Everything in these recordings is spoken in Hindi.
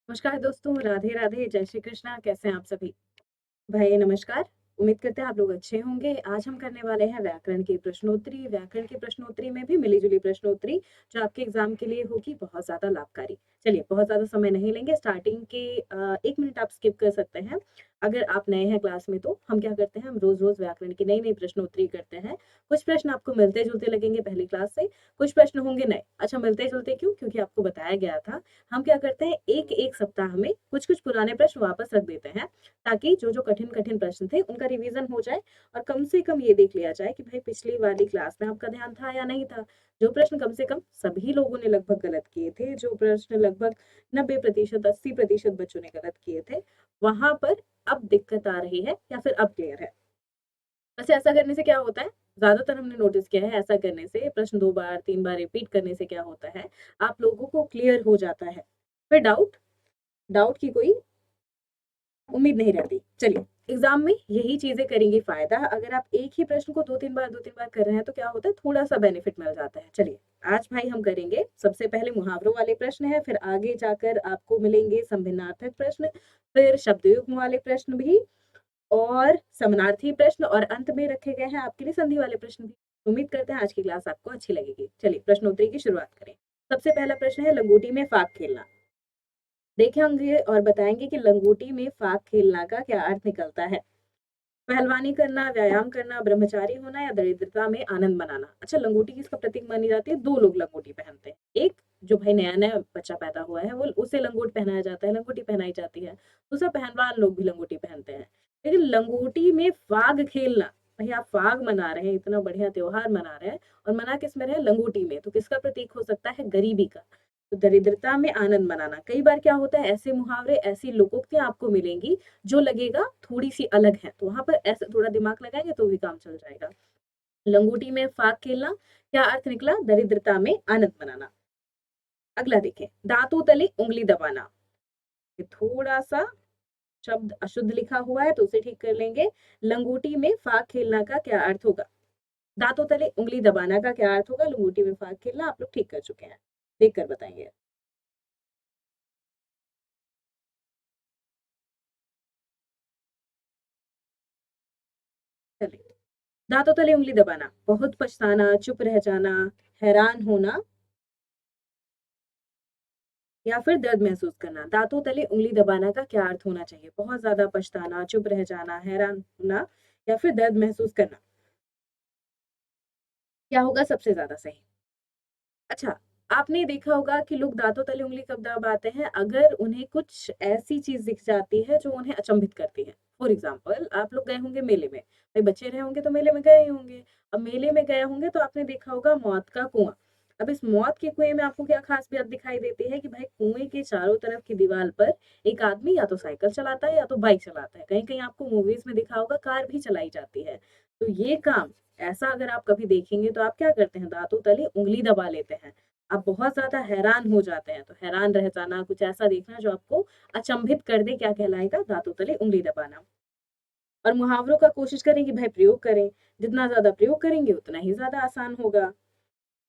नमस्कार दोस्तों, राधे राधे, जय श्री कृष्णा। कैसे हैं आप सभी? भाई नमस्कार। उम्मीद करते हैं आप लोग अच्छे होंगे। आज हम करने वाले हैं व्याकरण की प्रश्नोत्तरी। व्याकरण की प्रश्नोत्तरी में भी मिली-जुली प्रश्नोत्तरी जो आपके एग्ज़ाम के लिए होगी बहुत ज़्यादा लाभकारी। चलिए, बहुत ज़्यादा समय नहीं लेंगे। स्टार्टिंग के 1 मिनट आप स्किप कर सकते हैं। अगर आप नए हैं क्लास में तो हम क्या करते हैं, हम रोज़-रोज़ व्याकरण की नई-नई प्रश्नोत्तरी करते हैं। कुछ प्रश्न आपको मिलते-जुलते लगेंगे पहली क्लास से, कुछ प्रश्न होंगे नए। अच्छा, मिलते-जुलते क्यों? क्योंकि आपको बताया गया था, हम क्या करते हैं, 1-1 सप्ताह में कुछ-कुछ पुराने प्रश्न वापस रख देते हैं ताकि जो-जो कठिन-कठिन प्रश्न थे उनका रिवीजन हो जाए और कम से कम ये देख लिया जाए कि भाई पिछली वाली क्लास में आपका ध्यान था या नहीं था। जो प्रश्न कम से कम सभी लोगों ने लगभग गलत किए थे, जो प्रश्न लगभग 90% 80% बच्चों ने गलत किए थे, वहाँ पर अब दिक्कत आ रही है या फिर अब क्लियर है। वैसे ऐसा करने से क्या होता है, ज़्यादातर हमने नोटिस किया है ऐसा करने से प्रश्न 2 बार 3 बार रिपीट करने से क्या होता है, आप लोगों को क्लियर हो जाता है। फिर डाउट डाउट की कोई उम्मीद नहीं रहती। चलिए, एग्ज़ाम में यही चीज़ें करेंगी फ़ायदा। अगर आप एक ही प्रश्न को 2-3 बार कर रहे हैं तो क्या होता है, थोड़ा-सा बेनिफिट मिल जाता है। चलिए, आज भाई हम करेंगे सबसे पहले मुहावरों वाले प्रश्न हैं, फिर आगे जाकर आपको मिलेंगे संभिन्नार्थक प्रश्न, फिर शब्दयुग्म वाले प्रश्न भी और समानार्थी प्रश्न और अंत में रखे गए हैं आपके लिए संधि वाले प्रश्न भी। उम्मीद करते हैं आज की क्लास आपको अच्छी लगेगी। चलिए, प्रश्नोत्तरी की शुरुआत करें। सबसे पहला प्रश्न है लंगोटी में फाक खेलना। देखे होंगे और बताएँगे कि लंगोटी में फाक खेलना का क्या अर्थ निकलता है? पहलवानी करना, व्यायाम करना, ब्रह्मचारी होना या दरिद्रता में आनंद मनाना। अच्छा, लंगोटी किसका प्रतीक मानी जाती है? 2 लोग लंगोटी पहनते हैं। एक जो भाई नया-नया बच्चा पैदा हुआ है, वो उसे लंगोट पहनाया जाता है, लंगोटी पहनाई जाती है। दूसरा पहलवान लोग भी लंगोटी पहनते हैं। लेकिन लंगोटी में फाग खेलना, भई आप फाग मना रहे हैं, इतना बढ़िया त्योहार मना रहे हैं और मना किस में रहे हैं? लंगोटी में। तो किसका प्रतीक हो सकता है? गरीबी का। तो दरिद्रता में आनंद मनाना। कई बार क्या होता है, ऐसे मुहावरे, ऐसी लोकोक्तियाँ आपको मिलेंगी जो लगेगा थोड़ी-सी अलग है, तो वहाँ पर ऐसे थोड़ा दिमाग लगाएँगे तो भी काम चल जाएगा। लंगोटी में फाग खेलना, क्या अर्थ निकला? दरिद्रता में आनंद मनाना। अगला देखें, दाँतों तले उँगली दबाना। ये थोड़ा-सा शब्द अशुद्ध लिखा हुआ है तो उसे ठीक कर लेंगे। लंगोटी में फाग खेलना का क्या अर्थ होगा? दाँतों तले उँगली दबाना का क्या अर्थ होगा? लंगोटी में फाग खेलना आप लोग ठीक कर चुके हैं। देख कर बताएँगे। चलिए, दाँतों तले उँगली दबाना, बहुत पछताना, चुप रह जाना, हैरान होना या फिर दर्द महसूस करना। दाँतों तले उँगली दबाना का क्या अर्थ होना चाहिए? बहुत ज़्यादा पछताना, चुप रह जाना, हैरान होना या फिर दर्द महसूस करना। क्या होगा सबसे ज़्यादा सही? अच्छा, आपने देखा होगा कि लोग दाँतों तले उँगली कब दबाते हैं? अगर उन्हें कुछ ऐसी चीज़ दिख जाती है जो उन्हें अचंभित करती है। फॉर एग्ज़ाम्पल आप लोग गए होंगे मेले में, भई बच्चे रहे होंगे तो मेले में गए ही होंगे। अब मेले में गए होंगे तो आपने देखा होगा मौत का कुआँ। अब इस मौत के कुएँ में आपको क्या ख़ास बात दिखाई देती है कि भाई कुएँ के चारों तरफ की दीवार पर एक आदमी या तो साइकिल चलाता है या तो बाइक चलाता है। कहीं-कहीं आपको मूवीज़ में दिखा होगा कार भी चलाई जाती है। तो ये काम ऐसा अगर आप कभी देखेंगे तो आप क्या करते हैं, दाँतों तले उँगली दबा लेते हैं। आप बहुत ज़्यादा हैरान हो जाते हैं, तो हैरान रह जाना, कुछ ऐसा देखना जो आपको अचंभित कर दे, क्या कहलाएगा? दाँतों तले उँगली दबाना। और मुहावरों का कोशिश करें कि भाई प्रयोग करें, जितना ज़्यादा प्रयोग करेंगे उतना ही ज़्यादा आसान होगा।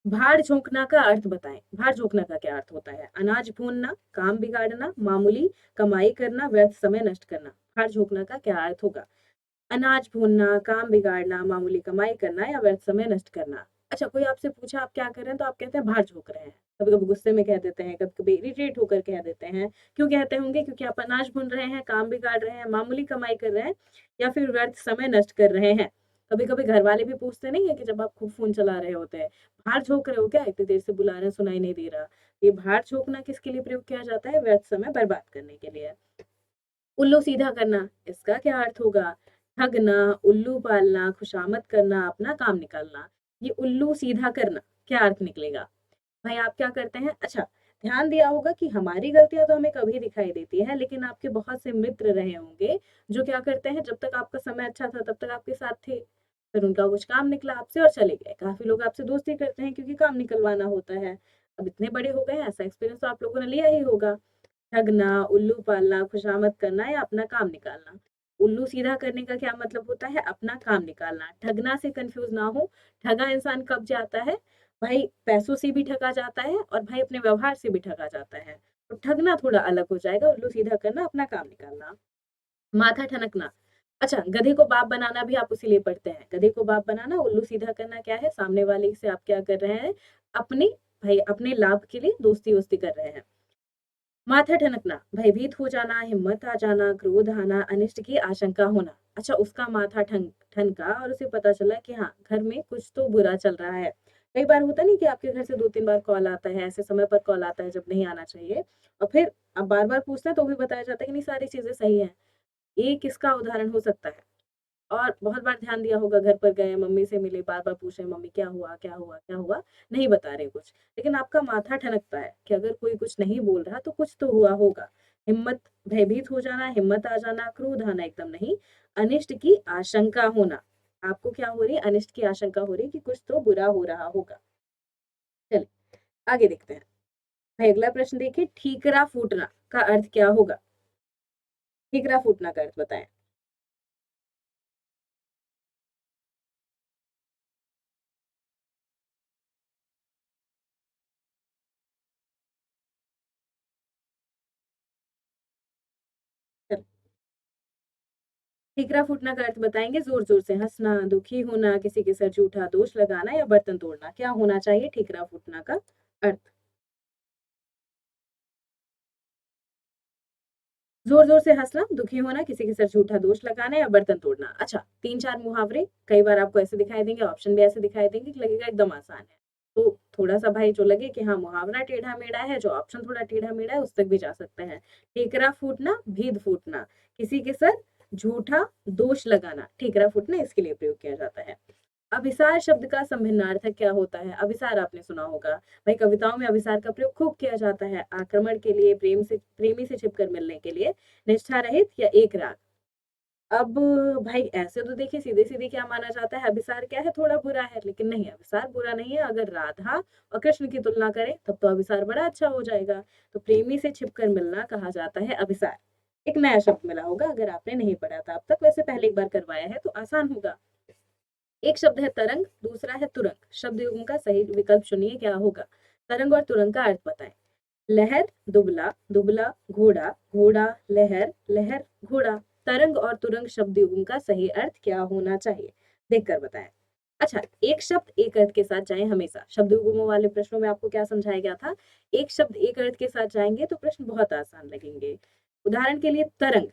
भाड़ झोंकना का अर्थ बताएँ। भाड़ झोंकना का क्या अर्थ होता है? अनाज भूनना, काम बिगाड़ना, मामूली कमाई करना, व्यर्थ समय नष्ट करना। भाड़ झोंकना का क्या अर्थ होगा? अनाज भूनना, काम बिगाड़ना, मामूली कमाई करना या व्यर्थ समय नष्ट करना। अच्छा, कोई आपसे पूछा आप क्या कर रहे हैं तो आप कहते हैं भाड़ झोंक रहे हैं। कभी-कभी गुस्से में कह देते हैं, कभी-कभी इरिटेट होकर कह देते हैं। क्यों कहते होंगे? क्योंकि आप अनाज भून रहे हैं, काम बिगाड़ रहे हैं, मामूली कमाई कर रहे हैं या फिर व्यर्थ समय नष्ट कर रहे हैं। कभी-कभी घरवाले भी पूछते नहीं है कि जब आप खूब फ़ोन चला रहे होते हैं, भाड़ झोंक रहे हो क्या? इतनी देर से बुला रहे हैं, सुनाई नहीं दे रहा। ये भाड़ झोंकना किसके लिए प्रयोग किया जाता है? व्यर्थ समय बर्बाद करने के लिए। उल्लू सीधा करना, इसका क्या अर्थ होगा? ठगना, उल्लू पालना, खुशामद करना, अपना काम निकालना। ये उल्लू सीधा करना, क्या अर्थ निकलेगा? भाई आप क्या करते हैं? अच्छा, ध्यान दिया होगा कि हमारी गलतियाँ तो हमें कभी दिखाई देती है, लेकिन आपके बहुत से मित्र रहे होंगे, जो क्या करते हैं, जब तक आपका समय अच्छा था, तब तक आपके साथ थे। फिर उनका कुछ काम निकला आपसे और चले गए। काफ़ी लोग आपसे दोस्ती करते हैं क्योंकि काम निकलवाना होता है। अब इतने बड़े हो गए हैं, ऐसा एक्सपीरियंस तो आप लोगों ने लिया ही होगा। ठगना, उल्लू पालना, खुशामद करना या अपना काम निकालना। उल्लू सीधा करने का क्या मतलब होता है? अपना काम निकालना। ठगना से कन्फ्यूज़ ना हो, ठगा इंसान कब जाता है? भाई पैसों से भी ठगा जाता है और भाई अपने व्यवहार से भी ठगा जाता है। तो ठगना थोड़ा अलग हो जाएगा, उल्लू सीधा करना, अपना काम निकालना। माथा ठनकना, अच्छा गधे को बाप बनाना भी आप उसी लिए पढ़ते हैं। गधे को बाप बनाना, उल्लू सीधा करना क्या है, सामने वाले से आप क्या कर रहे हैं, अपने भाई अपने लाभ के लिए दोस्ती वोस्ती कर रहे हैं। माथा ठनकना, भयभीत हो जाना, हिम्मत आ जाना, क्रोध आना, अनिष्ट की आशंका होना। अच्छा उसका माथा ठनका और उसे पता चला कि हाँ घर में कुछ तो बुरा चल रहा है। कई बार होता नहीं कि आपके घर से 2-3 बार कॉल आता है, ऐसे समय पर कॉल आता है जब नहीं आना चाहिए, और फिर आप बार-बार पूछते हैं तो भी बताया जाता है कि नहीं सारी चीज़ें सही हैं। ये किसका उदाहरण हो सकता है? और बहुत बार ध्यान दिया होगा, घर पर गए, मम्मी से मिले, बार-बार पूछ रहे हैं, मम्मी क्या हुआ, क्या हुआ, क्या हुआ? नहीं बता रहे कुछ। लेकिन आपका माथा ठनकता है कि अगर कोई कुछ नहीं बोल रहा तो कुछ तो हुआ होगा। हिम्मत, भयभीत हो जाना, हिम्मत आ जाना, क्रोध आना एकदम नहीं, अनिष्ट की आशंका होना। आपको क्या हो रही है? अनिष्ट की आशंका हो रही है कि कुछ तो बुरा हो रहा होगा। चलिए, आगे देखते हैं। भाई अगला प्रश्न देखिए, ठीकरा फूटना का अर्थ क्या होगा? ठीकरा फूटना का अर्थ बताएँ। चल ठीकरा फूटना का अर्थ बताएँगे, ज़ोर-ज़ोर से हँसना, दुखी होना, किसी के सर झूठा दोष लगाना या बर्तन तोड़ना। क्या होना चाहिए ठीकरा फूटना का अर्थ? ज़ोर-ज़ोर से हँसना, दुखी होना, किसी के सर झूठा दोष लगाना या बर्तन तोड़ना। अच्छा, 3-4 मुहावरे कई बार आपको ऐसे दिखाई देंगे, ऑप्शन भी ऐसे दिखाई देंगे कि लगेगा एकदम आसान है। तो थोड़ा-सा भाई जो लगे कि हाँ, मुहावरा टेढ़ा-मेढ़ा है, जो ऑप्शन थोड़ा टेढ़ा-मेढ़ा है, उस तक भी जा सकते हैं। ठीकरा फूटना, भीद फूटना, किसी के सर झूठा दोष लगाना, ठीकरा फूटना इसके लिए प्रयोग किया जाता है। अभिसार शब्द का संभिन्नार्थक क्या होता है? अभिसार आपने सुना होगा। भाई कविताओं में अभिसार का प्रयोग खूब किया जाता है। आक्रमण के लिए, प्रेमी से छिपकर मिलने के लिए, निष्ठा रहित या एक राग। अब भाई ऐसे तो देखिए सीधे-सीधे क्या माना जाता है, अभिसार क्या है? थोड़ा बुरा है, लेकिन नहीं अभिसार बुरा नहीं है। अगर राधा और कृष्ण की तुलना करें तब तो अभिसार बड़ा अच्छा हो जाएगा। तो प्रेमी से छिपकर मिलना कहा जाता है अभिसार। एक नया शब्द मिला होगा अगर आपने नहीं पढ़ा था अब तक, वैसे पहले एक बार करवाया है तो आसान होगा। एक शब्द है तरंग, दूसरा है तुरंग। शब्द युग्म का सही विकल्प चुनिए, क्या होगा? तरंग और तुरंग का अर्थ बताएं। लहर, दुबला, दुबला, घोड़ा, घोड़ा, लहर, लहर, घोड़ा। तरंग और तुरंग शब्द युग्म का सही अर्थ क्या होना चाहिए? देखकर बताएं। अच्छा, एक शब्द एक अर्थ के साथ जाएं हमेशा। शब्द युग्मों वाले प्रश्नों में आपको क्या समझाया गया था? एक शब्द एक अर्थ के साथ जाएंगे तो प्रश्न बहुत आसान लगेंगे। उदाहरण के लिए तरंग,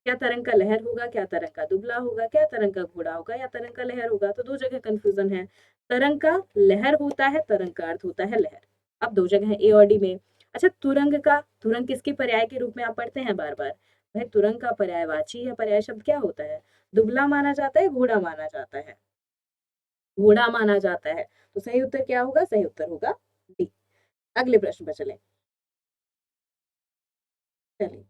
क्या तरंग का लहर होगा, क्या तरंग का दुबला होगा, क्या तरंग का घोड़ा होगा या तरंग का लहर होगा? तो दो जगह कंफ्यूजन है। तरंग का लहर होता है, तरंग का अर्थ होता है लहर। अब दो जगह है ए और डी में। अच्छा, तुरंग का, तुरंग किसके पर्याय के रूप में आप पढ़ते हैं बार बार? भाई तुरंग का पर्यायवाची या पर्याय शब्द क्या होता है? दुबला माना जाता है, घोड़ा माना जाता है, घोड़ा माना जाता है। तो सही उत्तर क्या होगा? सही उत्तर होगा डी। अगले प्रश्न पर चलें। चलिए,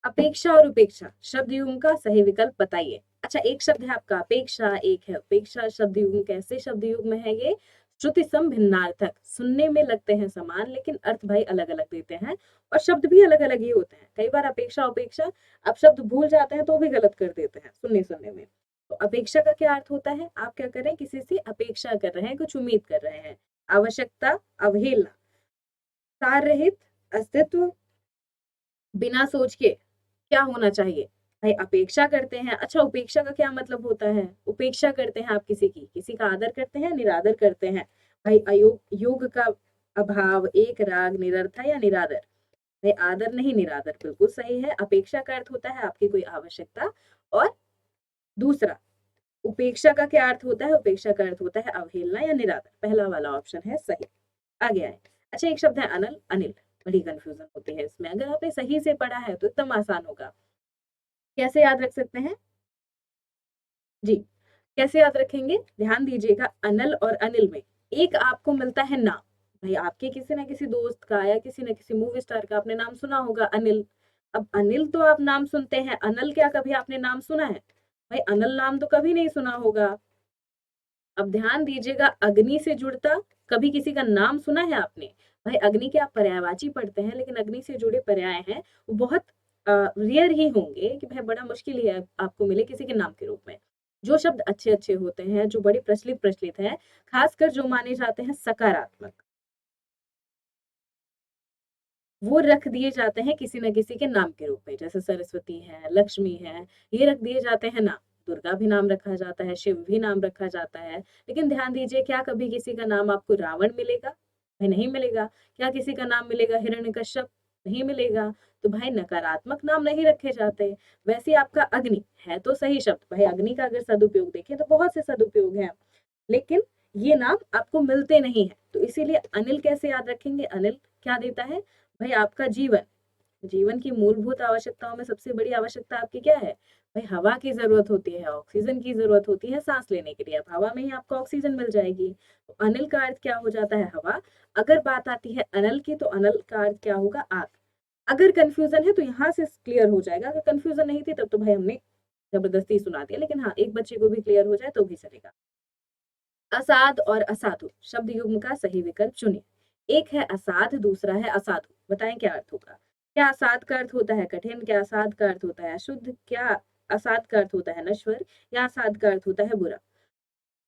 अपेक्षा और उपेक्षा शब्द युग्म का सही विकल्प बताइए। अच्छा, एक शब्द है आपका अपेक्षा, एक है उपेक्षा। शब्द युग्म कैसे शब्द युग्म है ये? श्रुति सम भिन्नार्थक, सुनने में लगते हैं समान लेकिन अर्थ भाई अलग अलग देते हैं, और शब्द भी अलग अलग ही होते हैं। कई बार अपेक्षा उपेक्षा आप शब्द भूल जाते हैं तो भी गलत कर देते हैं सुनने सुनने में। तो अपेक्षा का क्या अर्थ होता है? आप क्या करें, किसी से अपेक्षा कर रहे हैं, कुछ उम्मीद कर रहे हैं। आवश्यकता, अवहेलना, सार रहित, अस्तित्व, बिना सोच के। क्या होना चाहिए? भाई अपेक्षा करते हैं। अच्छा, उपेक्षा का क्या मतलब होता है? उपेक्षा करते हैं आप किसी की, किसी का आदर करते हैं, निरादर करते हैं। भाई अयोग, योग का अभाव, एक राग, निरर्था या निरादर। भाई आदर नहीं, निरादर बिल्कुल सही है। अपेक्षा का अर्थ होता है आपकी कोई आवश्यकता, और दूसरा उपेक्षा का क्या अर्थ होता है? उपेक्षा का अर्थ होता है अवहेलना या निरादर। पहला वाला ऑप्शन है सही। आगे आए। अच्छा, एक शब्द है अनल, अनिल। बड़ी कंफ्यूजन होती है इसमें। अगर आपने सही से पढ़ा है तो एकदम आसान होगा। कैसे याद रख सकते हैं? जी, कैसे याद रखेंगे? ध्यान दीजिएगा, अनल और अनिल में एक आपको मिलता है नाम। भाई आपके किसी ना किसी दोस्त का या किसी ना किसी मूवी स्टार का आपने नाम सुना होगा अनिल। अब अनिल तो आप नाम सुनते हैं, अनल क्या कभी आपने नाम सुना है? भाई अनल नाम तो कभी नहीं सुना होगा। अब ध्यान दीजिएगा, अग्नि से जुड़ता कभी किसी का नाम सुना है आपने? भाई अग्नि के आप पर्यायवाची पढ़ते हैं, लेकिन अग्नि से जुड़े पर्याय हैं वो बहुत रेयर ही होंगे, कि भाई बड़ा मुश्किल ही है आपको मिले किसी के नाम के रूप में। जो शब्द अच्छे अच्छे होते हैं, जो बड़े प्रचलित प्रचलित हैं, खासकर जो माने जाते हैं सकारात्मक, वो रख दिए जाते हैं किसी न किसी के नाम के रूप में। जैसे सरस्वती है, लक्ष्मी है, ये रख दिए जाते हैं नाम। दुर्गा भी नाम रखा जाता है, शिव भी नाम रखा जाता है। लेकिन ध्यान दीजिए, क्या कभी किसी का नाम आपको रावण मिलेगा? भाई नहीं मिलेगा। क्या किसी का नाम मिलेगा हिरण्यकश्यप? नहीं मिलेगा। तो भाई नकारात्मक नाम नहीं रखे जाते। वैसे आपका अग्नि है तो सही शब्द, भाई अग्नि का अगर सदुपयोग देखें तो बहुत से सदुपयोग हैं, लेकिन ये नाम आपको मिलते नहीं है। तो इसीलिए अनिल कैसे याद रखेंगे? अनिल क्या देता है? भाई आपका जीवन, जीवन की मूलभूत आवश्यकताओं में सबसे बड़ी आवश्यकता आपकी क्या है? भाई हवा की जरूरत होती है, ऑक्सीजन की जरूरत होती है सांस लेने के लिए। अब हवा में ही आपको ऑक्सीजन मिल जाएगी। तो अनिल का अर्थ क्या हो जाता है? हवा। अगर बात आती है अनल की, तो अनल का अर्थ क्या होगा? आग। अगर कंफ्यूजन है तो यहाँ से क्लियर हो जाएगा। अगर कंफ्यूजन नहीं थी तब तो भाई हमने जबरदस्ती सुना दिया, लेकिन हाँ, एक बच्चे को भी क्लियर हो जाए तो भी चलेगा। असाध और असाधु शब्द युग्म का सही विकल्प चुनिए। एक है असाध, दूसरा है असाधु। बताएं क्या अर्थ होगा? क्या असाध का अर्थ होता है कठिन? क्या असाध का अर्थ होता है अशुद्ध? क्या असाध का अर्थ होता है नश्वर? या असाध का अर्थ होता है बुरा?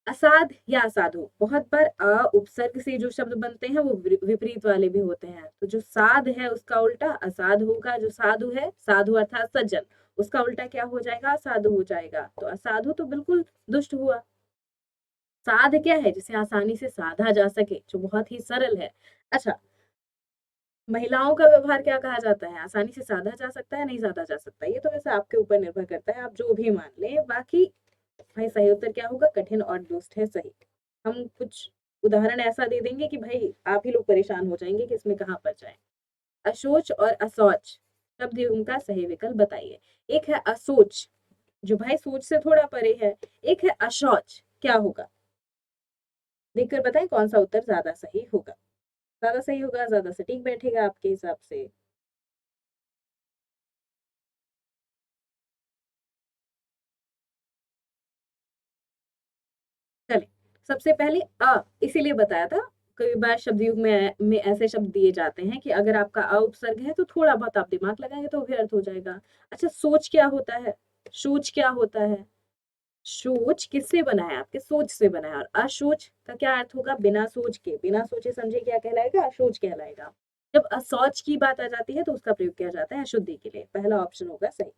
असाध या असाधु, बहुत बार अ उपसर्ग से जो शब्द बनते हैं वो विपरीत वाले भी होते हैं। तो जो साध है उसका उल्टा असाध होगा। जो साधु है, साधु अर्थात सज्जन, उसका उल्टा क्या हो जाएगा? असाधु हो जाएगा। तो असाधु तो बिल्कुल दुष्ट हुआ। साध क्या है? जिसे आसानी से साधा जा सके, जो बहुत ही सरल है। अच्छा, महिलाओं का व्यवहार क्या कहा जाता है? आसानी से साधा जा सकता है, नहीं साधा जा सकता? ये तो वैसे आपके ऊपर निर्भर करता है, आप जो भी मान लें। बाकी भाई सही उत्तर क्या होगा? कठिन और दुष्ट है सही। हम कुछ उदाहरण ऐसा दे देंगे कि भाई आप ही लोग परेशान हो जाएंगे कि इसमें कहाँ पर जाए। अशोच और असौच शब्द उनका सही विकल्प बताइए। एक है असोच, जो भाई सोच से थोड़ा परे है। एक है अशौच, क्या होगा? देखकर बताएं कौन सा उत्तर ज्यादा सही होगा। ज्यादा सही होगा, ज्यादा सटीक बैठेगा आपके हिसाब से? चले, सबसे पहले इसीलिए बताया था, कई बार शब्द युग में ऐसे शब्द दिए जाते हैं कि अगर आपका उपसर्ग है तो थोड़ा बहुत आप दिमाग लगाएंगे तो भी अर्थ हो जाएगा। अच्छा, सोच क्या होता है? सोच क्या होता है? सोच किससे बना है? आपके सोच से बना है। और अशोच का क्या अर्थ होगा? बिना सोच के, बिना सोचे समझे क्या कहलाएगा? अशोच कहलाएगा। जब असौच की बात आ जाती है तो उसका प्रयोग किया जाता है अशुद्धि के लिए। पहला ऑप्शन होगा सही।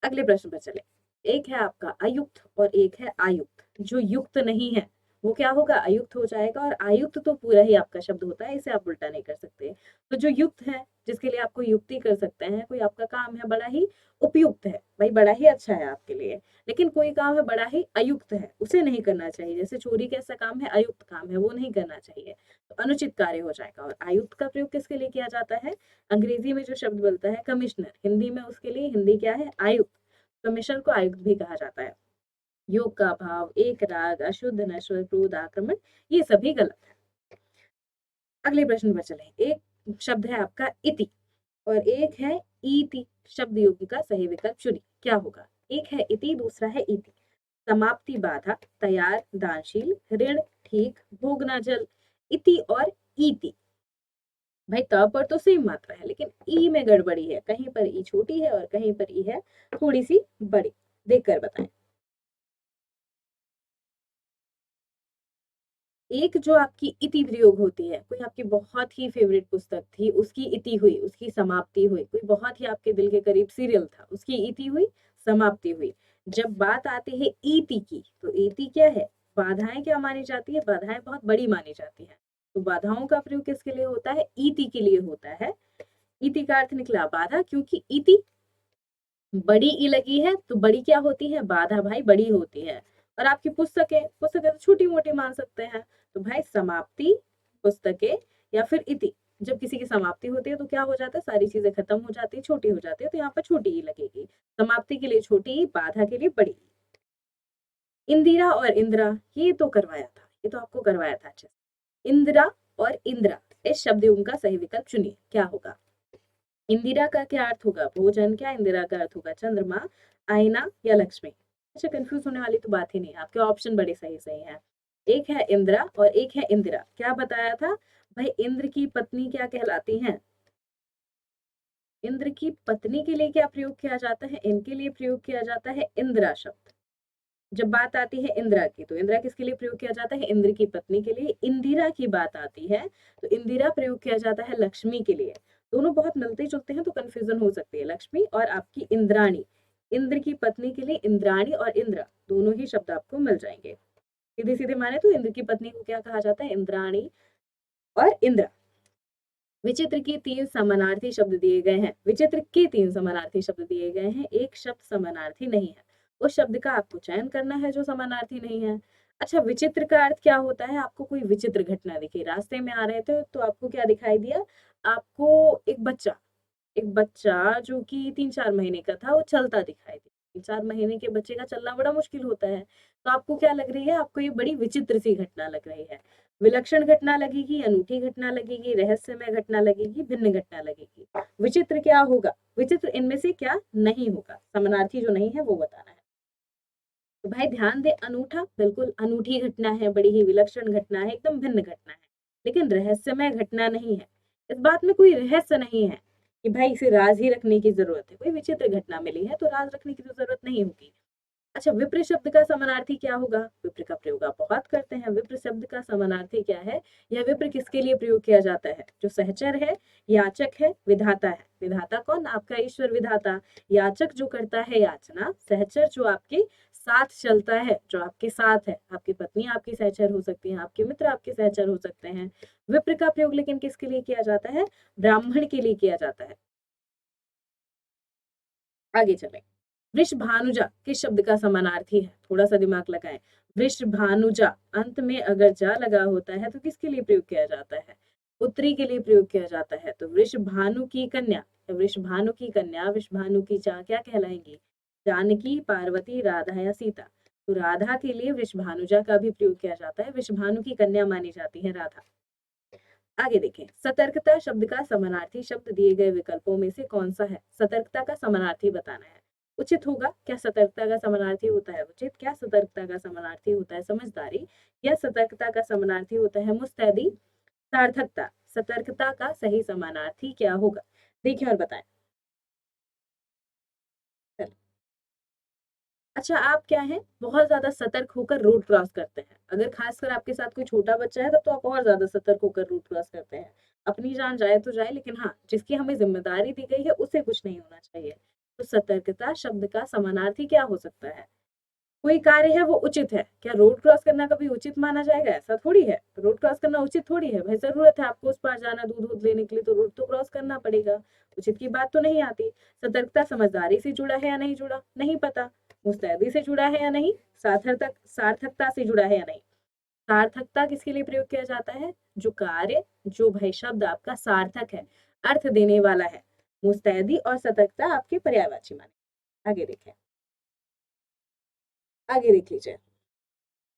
अगले प्रश्न पर चले। एक है आपका अयुक्त और एक है आयुक्त। जो युक्त नहीं है वो क्या होगा? अयुक्त हो जाएगा। और आयुक्त तो पूरा ही आपका शब्द होता है, इसे आप उल्टा नहीं कर सकते। तो जो युक्त है, जिसके लिए आपको युक्ति कर सकते हैं, कोई आपका काम है बड़ा ही उपयुक्त है, भाई बड़ा ही अच्छा है आपके लिए, लेकिन कोई काम है बड़ा ही अयुक्त है, उसे नहीं करना चाहिए। जैसे चोरी कैसा काम है? अयुक्त काम है, वो नहीं करना चाहिए, तो अनुचित कार्य हो जाएगा। और आयुक्त का प्रयोग किसके लिए किया जाता है? अंग्रेजी में जो शब्द बोलता है कमिश्नर, हिंदी में उसके लिए हिंदी क्या है? आयुक्त। कमिश्नर को आयुक्त भी कहा जाता है। योग का भाव, एक राग, अशुद्ध, नश्वर, क्रोध, आक्रमण, ये सभी गलत है। अगले प्रश्न पर चलें। एक शब्द है आपका इति और एक है ईति। शब्द योगी का सही विकल्प चुनिए, क्या होगा? एक है इति, दूसरा है ईति। समाप्ति, बाधा, तैयार, दानशील, ऋण, ठीक, भोगना जल। इति और ईति, भाई त पर तो सेम मात्रा है, लेकिन ई में गड़बड़ी है। कहीं पर ई छोटी है और कहीं पर ई है थोड़ी सी बड़ी। देखकर बताएं। एक जो आपकी इति प्रयोग होती है, कोई आपकी बहुत ही फेवरेट पुस्तक थी, उसकी इति हुई, उसकी समाप्ति हुई। कोई बहुत ही आपके दिल के करीब सीरियल था, उसकी इति हुई, समाप्ति हुई। जब बात आती है इति की, तो इति क्या है? बाधाएं क्या मानी जाती है? बाधाएं बहुत बड़ी मानी जाती है। तो बाधाओं का प्रयोग किसके लिए होता है? इति के लिए होता है। इति का अर्थ निकला बाधा, क्योंकि इति बड़ी ई लगी है तो बड़ी क्या होती है? बाधा भाई बड़ी होती है। और आपकी पुस्तकें, पुस्तकें तो छोटी मोटी मान सकते हैं। तो भाई समाप्ति, पुस्तकें या फिर इति, जब किसी की समाप्ति होती है तो क्या हो जाता है? सारी चीजें खत्म हो जाती है, छोटी हो जाती है, तो यहाँ पर छोटी ई लगेगी। समाप्ति के लिए छोटी ई, बाधा के लिए बड़ी ई। इंदिरा और इंदिरा, ये तो करवाया था, ये तो आपको करवाया था अच्छे से। इंदिरा और इंदिरा, इस शब्द का सही विकल्प चुनिए, क्या होगा? इंदिरा का क्या अर्थ होगा? भोजन। क्या इंदिरा का अर्थ होगा? चंद्रमा, आईना या लक्ष्मी? अच्छा, कंफ्यूज होने वाली तो बात ही नहीं है, आपके ऑप्शन बड़े सही सही हैं। एक है इंद्रा और एक है इंदिरा। क्या बताया था भाई? इंद्र की पत्नी क्या कहलाती हैं? इंद्र की पत्नी के लिए क्या प्रयोग किया जाता है? इनके लिए प्रयोग किया जाता है इंदिरा शब्द। जब बात आती है इंदिरा की, तो इंदिरा किसके लिए प्रयोग किया जाता है? इंद्र की पत्नी के लिए। इंदिरा की बात आती है तो इंदिरा प्रयोग किया जाता है लक्ष्मी के लिए। दोनों बहुत मिलते जुलते हैं तो कंफ्यूजन हो सकती है। लक्ष्मी और आपकी इंद्राणी, इंद्र की पत्नी के लिए इंद्राणी और इंद्रा दोनों ही शब्द आपको मिल जाएंगे। सीधे सीधे माने तो इंद्र की पत्नी को क्या कहा जाता है? इंद्राणी और इंद्रा। विचित्र की 3 समानार्थी शब्द दिए गए हैं। विचित्र के 3 समानार्थी शब्द दिए गए हैं, एक शब्द समानार्थी नहीं है। उस शब्द का आपको चयन करना है जो समानार्थी नहीं है। अच्छा, विचित्र का अर्थ क्या होता है? आपको कोई विचित्र घटना दिखी, रास्ते में आ रहे थे तो आपको क्या दिखाई दिया? आपको एक बच्चा जो कि 3-4 महीने का था वो चलता दिखाई दिया। 3-4 महीने के बच्चे का चलना बड़ा मुश्किल होता है। तो आपको क्या लग रही है? आपको ये बड़ी विचित्र सी घटना लग रही है। विलक्षण घटना लगेगी, अनूठी घटना लगेगी, रहस्यमय घटना लगेगी, भिन्न घटना लगेगी। विचित्र क्या होगा? विचित्र इनमें से क्या नहीं होगा? समानार्थी जो नहीं है वो बताना है। तो भाई ध्यान दे, अनूठा बिल्कुल अनूठी घटना है, बड़ी ही विलक्षण घटना है, एकदम भिन्न घटना है, लेकिन रहस्यमय घटना नहीं है। इस बात में कोई रहस्य नहीं है कि भाई इसे राज ही रखने की जरूरत है। कोई विचित्र घटना मिली है तो राज रखने की तो जरूरत नहीं होगी। अच्छा, विप्र शब्द का समानार्थी क्या होगा? विप्र का प्रयोग आप बहुत करते हैं। विप्र शब्द का समानार्थी क्या है? यह विप्र किसके लिए प्रयोग किया जाता है? जो सहचर है, याचक है, विधाता है। विधाता कौन? आपका ईश्वर विधाता। याचक जो करता है याचना, सहचर जो आपके साथ चलता है, जो आपके साथ है। आपकी पत्नी आपकी सहचर हो सकती है, आपके मित्र आपके सहचर हो सकते हैं। विप्र का प्रयोग लेकिन किसके लिए किया जाता है? ब्राह्मण के लिए किया जाता है। आगे चलें। वृषभानुजा किस शब्द का समानार्थी है? थोड़ा सा दिमाग लगाएं। वृषभानुजा, अंत में अगर जा लगा होता है तो किसके लिए प्रयोग किया जाता है? पुत्री के लिए प्रयोग किया जाता है। तो वृषभानु की कन्या, वृषभानु की कन्या, वृषभानु की चा क्या कहलाएंगी? जानकी, पार्वती, राधा या सीता। तो राधा के लिए वृषभानुजा का भी प्रयोग किया जाता है। वृषभानु की कन्या मानी जाती है राधा। आगे देखें, सतर्कता शब्द का समानार्थी शब्द दिए गए विकल्पों में से कौन सा है? सतर्कता का समानार्थी बताना है। उचित होगा। क्या सतर्कता का समानार्थी होता है उचित? क्या सतर्कता का समानार्थी होता है समझदारी? या सतर्कता का समानार्थी होता है मुस्तैदी? सार्थकता। सतर्कता का सही समानार्थी क्या होगा? देखिए और बताएं। अच्छा, आप क्या है, बहुत ज्यादा सतर्क होकर रोड क्रॉस करते हैं। अगर खासकर आपके साथ कोई छोटा बच्चा है तब तो आप और ज्यादा सतर्क होकर रोड क्रॉस करते हैं। अपनी जान जाए तो जाए, लेकिन हाँ, जिसकी हमें जिम्मेदारी दी गई है उसे कुछ नहीं होना चाहिए। तो सतर्कता शब्द का समानार्थी क्या हो सकता है? कोई कार्य है वो उचित है। क्या रोड क्रॉस करना कभी उचित माना जाएगा? ऐसा थोड़ी है। रोड क्रॉस करना उचित थोड़ी है। भाई जरूरत है आपको उस पार जाना, दूध दूध लेने के लिए, तो रोड तो क्रॉस करना पड़ेगा। उचित की बात तो नहीं आती। सतर्कता समझदारी से जुड़ा है या नहीं जुड़ा, नहीं पता। मुस्तैदी से जुड़ा है या नहीं, सार्थकता से जुड़ा है या नहीं। सार्थकता किसके लिए प्रयोग किया जाता है? जो कार्य, जो भाई शब्द आपका सार्थक है, अर्थ देने वाला है। मुस्तैदी और सतर्कता आपके पर्यायवाची माने। आगे देखें, आगे देख लीजिए।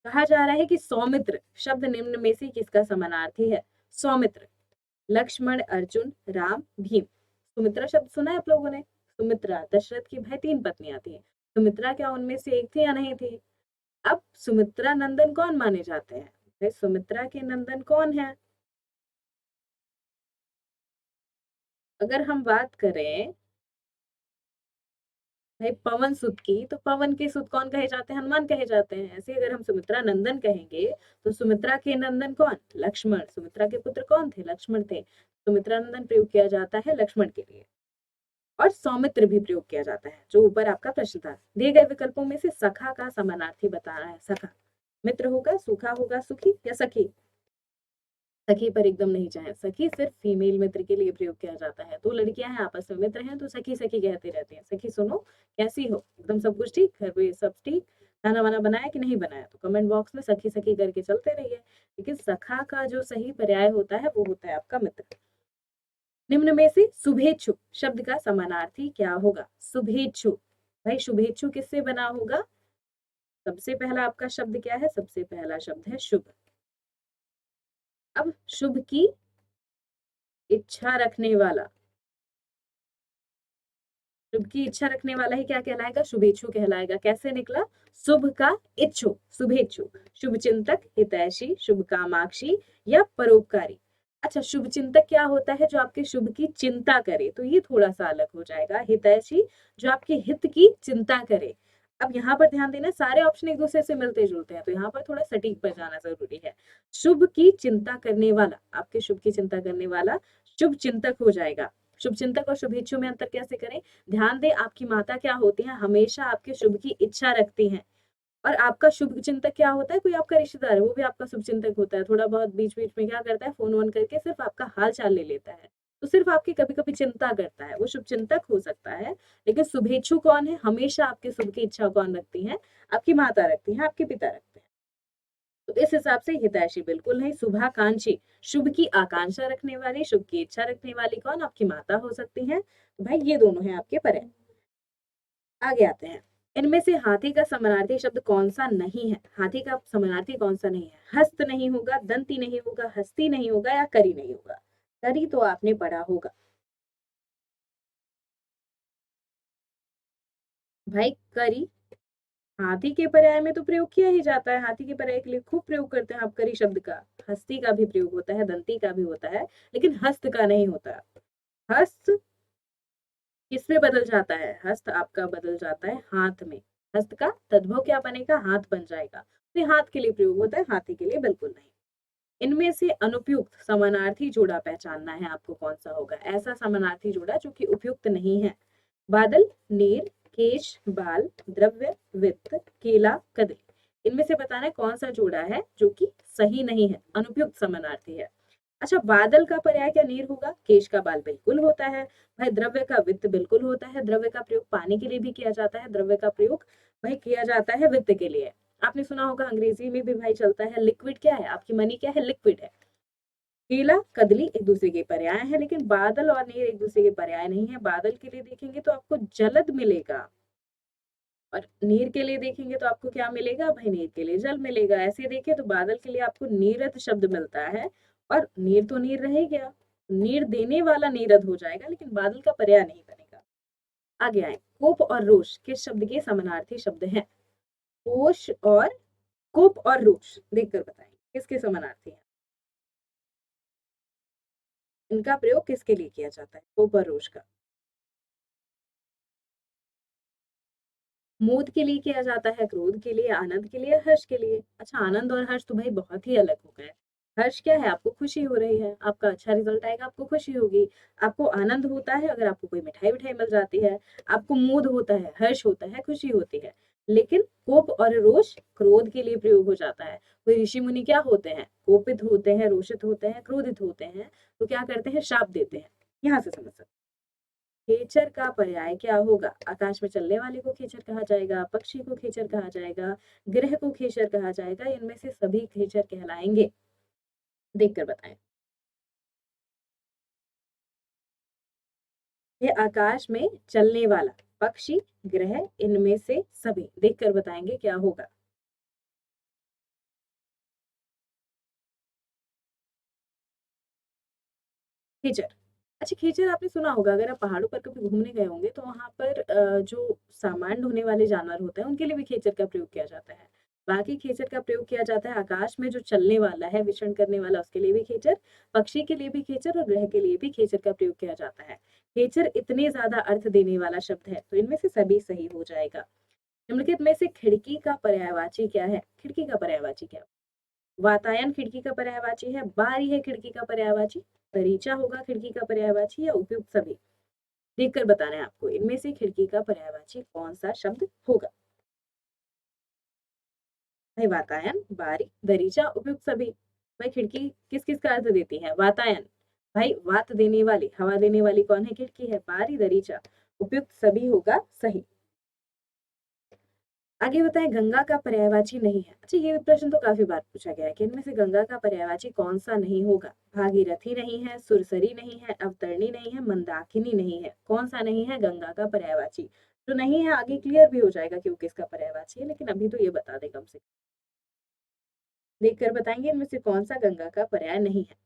कहा जा रहा है कि सौमित्र शब्द निम्न में से किसका समानार्थी है? सौमित्र, लक्ष्मण, अर्जुन, राम, भीम। सुमित्रा शब्द सुना है आप लोगों ने? सुमित्रा, दशरथ की भाई 3 पत्नियां थी। सुमित्रा क्या उनमें से एक थी या नहीं थी? अब सुमित्रा नंदन कौन माने जाते हैं? भाई सुमित्रा के नंदन कौन है? अगर हम बात करें भाई पवन सुत की, तो पवन के सुत कौन कहे जाते हैं? हनुमान कहे जाते हैं। ऐसे अगर हम सुमित्रा नंदन कहेंगे तो सुमित्रा के नंदन कौन? लक्ष्मण। सुमित्रा के पुत्र कौन थे? लक्ष्मण थे। सुमित्रा नंदन प्रयोग किया जाता है लक्ष्मण के लिए। और सौमित्र भी प्रयोग किया जाता है, जो ऊपर आपका प्रश्न था। दिए गए विकल्पों में से सखा का समानार्थी बताना है। सखा, मित्र होगा, सूखा होगा, सुखी या सखी? सखी पर एकदम नहीं जाए। सखी सिर्फ फीमेल मित्र के लिए प्रयोग किया जाता है। दो लड़कियां हैं, आपस में मित्र हैं, तो सखी सखी कहते रहते हैं। सखी सुनो, कैसी हो? एकदम सब कुछ ठीक? घर पे सब ठीक? खाना वाना बनाया कि नहीं बनाया? तो कमेंट बॉक्स में सखी सखी करके चलते रहिए। लेकिन सखा का जो सही पर्याय होता है वो होता है आपका मित्र। निम्न में से शुभेच्छु शब्द का समानार्थी क्या होगा? शुभेच्छु, भाई शुभेच्छु किससे बना होगा? सबसे पहला आपका शब्द क्या है? सबसे पहला शब्द है शुभ। अब शुभ की इच्छा रखने वाला, शुभ की इच्छा रखने वाला ही क्या कहलाएगा? शुभेच्छु कहलाएगा। कैसे निकला? शुभ का इच्छु, शुभेच्छु, शुभ चिंतक, हितैषी, शुभ कामाक्षी या परोपकारी। अच्छा, शुभ चिंतक क्या होता है? जो आपके शुभ की चिंता करे, तो ये थोड़ा सा अलग हो जाएगा। हितैषी, जो आपके हित की चिंता करे। अब यहाँ पर ध्यान देना, सारे ऑप्शन एक दूसरे से मिलते जुलते हैं, तो यहाँ पर थोड़ा सटीक पर जाना जरूरी है। शुभ की चिंता करने वाला, आपके शुभ की चिंता करने वाला शुभ चिंतक हो जाएगा। शुभ चिंतक और शुभेच्छु में अंतर कैसे करें? ध्यान दें, आपकी माता क्या होती हैं? हमेशा आपके शुभ की इच्छा रखती हैं। और आपका शुभ चिंतक क्या होता है? कोई आपका रिश्तेदार है, वो भी आपका शुभ चिंतक होता है। थोड़ा बहुत बीच बीच में क्या करता है? फोन वोन करके सिर्फ आपका हाल चाल ले लेता है, तो सिर्फ आपकी कभी कभी चिंता करता है, वो शुभ चिंतक हो सकता है। लेकिन शुभेच्छु कौन है? हमेशा आपके शुभ की इच्छा कौन रखती है? आपकी माता रखती है, आपके पिता रखते हैं। तो इस हिसाब से हितैषी बिल्कुल नहीं। शुभाकांक्षी, शुभ की आकांक्षा रखने वाली, शुभ की इच्छा रखने वाली कौन? आपकी माता हो सकती है। तो भाई ये दोनों हैं आपके परे। आगे आते हैं। इनमें से हाथी का समानार्थी शब्द कौन सा नहीं है? हाथी का समानार्थी कौन सा नहीं है? हस्त नहीं होगा, दंती नहीं होगा, हस्ती नहीं होगा या करी नहीं होगा। करी तो आपने पढ़ा होगा भाई। करी हाथी के पर्याय में तो प्रयोग किया ही जाता है, हाथी के पर्याय के लिए खूब प्रयोग करते हैं आप करी शब्द का। हस्ती का भी प्रयोग होता है, दंती का भी होता है, लेकिन हस्त का नहीं होता। हस्त किसमें बदल जाता है? हस्त आपका बदल जाता है हाथ में। हस्त का तद्भव क्या बनेगा? हाथ बन जाएगा। तो ये हाथ के लिए प्रयोग होता है, हाथी के लिए बिल्कुल नहीं। इनमें से अनुपयुक्त समानार्थी जोड़ा पहचानना है आपको, कौन सा होगा ऐसा समानार्थी जोड़ा जो कि उपयुक्त नहीं है? बादल, नीर, केश, बाल, द्रव्य, वित्त, केला, कदली। इनमें से बताना है कौन सा जोड़ा है जो कि सही नहीं है, अनुपयुक्त समानार्थी है। अच्छा, बादल का पर्याय क्या नीर होगा? केश का बाल बिल्कुल होता है। भाई द्रव्य का वित्त बिल्कुल होता है। द्रव्य का प्रयोग पानी के लिए भी किया जाता है। द्रव्य का प्रयोग भाई किया जाता है वित्त के लिए। आपने सुना होगा अंग्रेजी में भी भाई चलता है, लिक्विड क्या है? आपकी मनी क्या है? लिक्विड है। केला, कदली एक दूसरे के पर्याय है, लेकिन बादल और नीर एक दूसरे के पर्याय नहीं है। बादल के लिए देखेंगे तो आपको जलद मिलेगा, और नीर के लिए देखेंगे तो आपको क्या मिलेगा? भाई नीर के लिए जल मिलेगा। ऐसे देखें तो बादल के लिए आपको नीरद शब्द मिलता है, और नीर तो नीर रह गया, नीर देने वाला नीरद हो जाएगा, लेकिन बादल का पर्याय नहीं बनेगा। आगे आए, कोप और रोष किस शब्द के समानार्थी शब्द हैं? कोश और कोप और रोष देखकर बताएं किसके समानार्थी हैं। इनका प्रयोग किसके लिए किया जाता है, कोप और रोष का? मोद के लिए किया जाता है, क्रोध के लिए, आनंद के लिए, हर्ष के लिए। अच्छा, आनंद और हर्ष तो भाई बहुत ही अलग हो गए। हर्ष क्या है? आपको खुशी हो रही है, आपका अच्छा रिजल्ट आएगा, आपको खुशी होगी। आपको आनंद होता है अगर आपको कोई मिठाई विठाई मिल जाती है। आपको मोद होता है, हर्ष होता है, खुशी होती है। लेकिन कोप और रोष क्रोध के लिए प्रयोग हो जाता है। कोई ऋषि मुनि क्या होते हैं? कोपित होते हैं, रोषित होते हैं, क्रोधित होते हैं, तो क्या करते हैं? शाप देते हैं। यहाँ से समझ सकते हैं। खेचर का पर्याय क्या होगा? आकाश में चलने वाले को खेचर कहा जाएगा, पक्षी को खेचर कहा जाएगा, ग्रह को खेचर कहा जाएगा, इनमें से सभी खेचर कहलाएंगे। देखकर बताएं। ये आकाश में चलने वाला पक्षी, ग्रह, इनमें से सभी देखकर बताएंगे क्या होगा। खेचर। अच्छा, खेचर आपने सुना होगा, अगर आप पहाड़ों पर कभी घूमने गए होंगे तो वहां पर जो सामान ढोने वाले जानवर होते हैं उनके लिए भी खेचर का प्रयोग किया जाता है। बाकी खेचर का प्रयोग किया जाता है आकाश में जो चलने वाला है, विचरण करने वाला, उसके लिए भी खेचर, पक्षी के लिए भी खेचर और ग्रह के लिए भी खेचर का प्रयोग किया जाता है। खेचर इतने ज्यादा अर्थ देने वाला शब्द है, तो इनमें से सभी सही हो जाएगा। निम्नलिखित में से खिड़की का पर्यायवाची क्या है? खिड़की का पर्यायवाची क्या? वातायन खिड़की का पर्यायवाची है, बारी है खिड़की का पर्यायवाची, दरीचा होगा खिड़की का पर्यायवाची, या उपयुक्त सभी? देखकर बताना है आपको, इनमें से खिड़की का पर्यायवाची कौन सा शब्द होगा। भाई वातायन, बारी, दरीचा, उपयुक्त सभी। भाई खिड़की किस किस का अर्थ देती है? वातायन, भाई वात देने वाली, हवा देने वाली कौन है? खिड़की है। बारी, दरीचा, उपयुक्त सभी होगा सही। आगे बताएं, गंगा का पर्यायवाची नहीं है। अच्छा, ये प्रश्न तो काफी बार पूछा गया है कि इनमें से गंगा का पर्यायवाची कौन सा नहीं होगा? भागीरथी नहीं है, सुरसरी नहीं है, अवतरणी नहीं है, मंदाकिनी नहीं है। कौन सा नहीं है गंगा का पर्यायवाची? जो नहीं है आगे क्लियर भी हो जाएगा कि वो किसका पर्यायवाची है, लेकिन अभी तो ये बता दे कम से कम। देखकर बताएंगे इनमें से कौन सा गंगा का पर्याय नहीं है।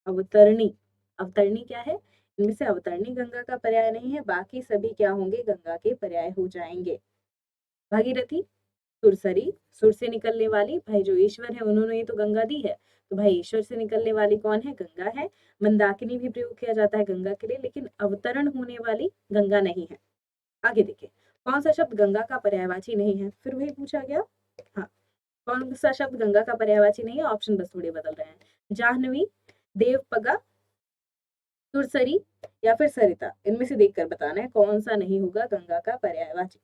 अवतरणी। अवतरणी क्या है? इनमें से अवतरणी गंगा का पर्याय नहीं है, बाकी सभी क्या होंगे, गंगा के पर्याय हो जाएंगे। भागीरथी, सुरसरी, सुर से निकलने वाली, भाई जो ईश्वर है उन्होंने ही तो गंगा दी है, तो भाई ईश्वर से निकलने वाली कौन है, गंगा है। मंदाकिनी भी प्रयोग किया जाता है गंगा के लिए, लेकिन अवतरण होने वाली गंगा नहीं है। आगे देखिए, कौन सा शब्द गंगा का पर्यायवाची नहीं है, फिर वही पूछा गया। हाँ, कौन सा शब्द गंगा का पर्यायवाची नहीं है, ऑप्शन बस थोड़े बदल रहे हैं। जाह्नवी, देवपगा, सुरसरी या फिर सरिता, इनमें से देखकर बताना है कौन सा नहीं होगा गंगा का पर्यायवाची।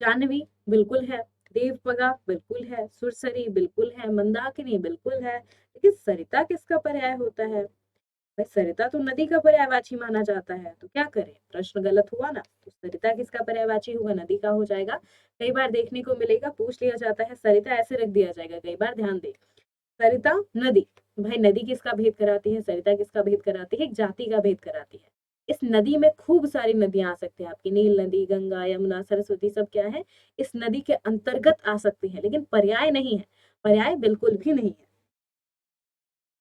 जाह्नवी बिल्कुल है, देवपगा बिल्कुल है, सुरसरी बिल्कुल है, मंदाकिनी बिल्कुल है, लेकिन सरिता किसका पर्याय होता है, भाई सरिता तो नदी का पर्यायवाची माना जाता है, तो क्या करें, प्रश्न गलत हुआ ना। तो सरिता किसका पर्यायवाची होगा, नदी का हो जाएगा। कई बार देखने को मिलेगा, पूछ लिया जाता है सरिता, ऐसे रख दिया जाएगा, कई बार ध्यान दे, सरिता नदी, भाई नदी किसका भेद कराती है, सरिता किसका भेद कराती है, एक जाति का भेद कराती है। इस नदी में खूब सारी नदियां आ सकती हैं आपकी, नील नदी, गंगा, यमुना, सरस्वती, सब क्या है, इस नदी के अंतर्गत आ सकती है, लेकिन पर्याय नहीं है, पर्याय बिल्कुल भी नहीं है।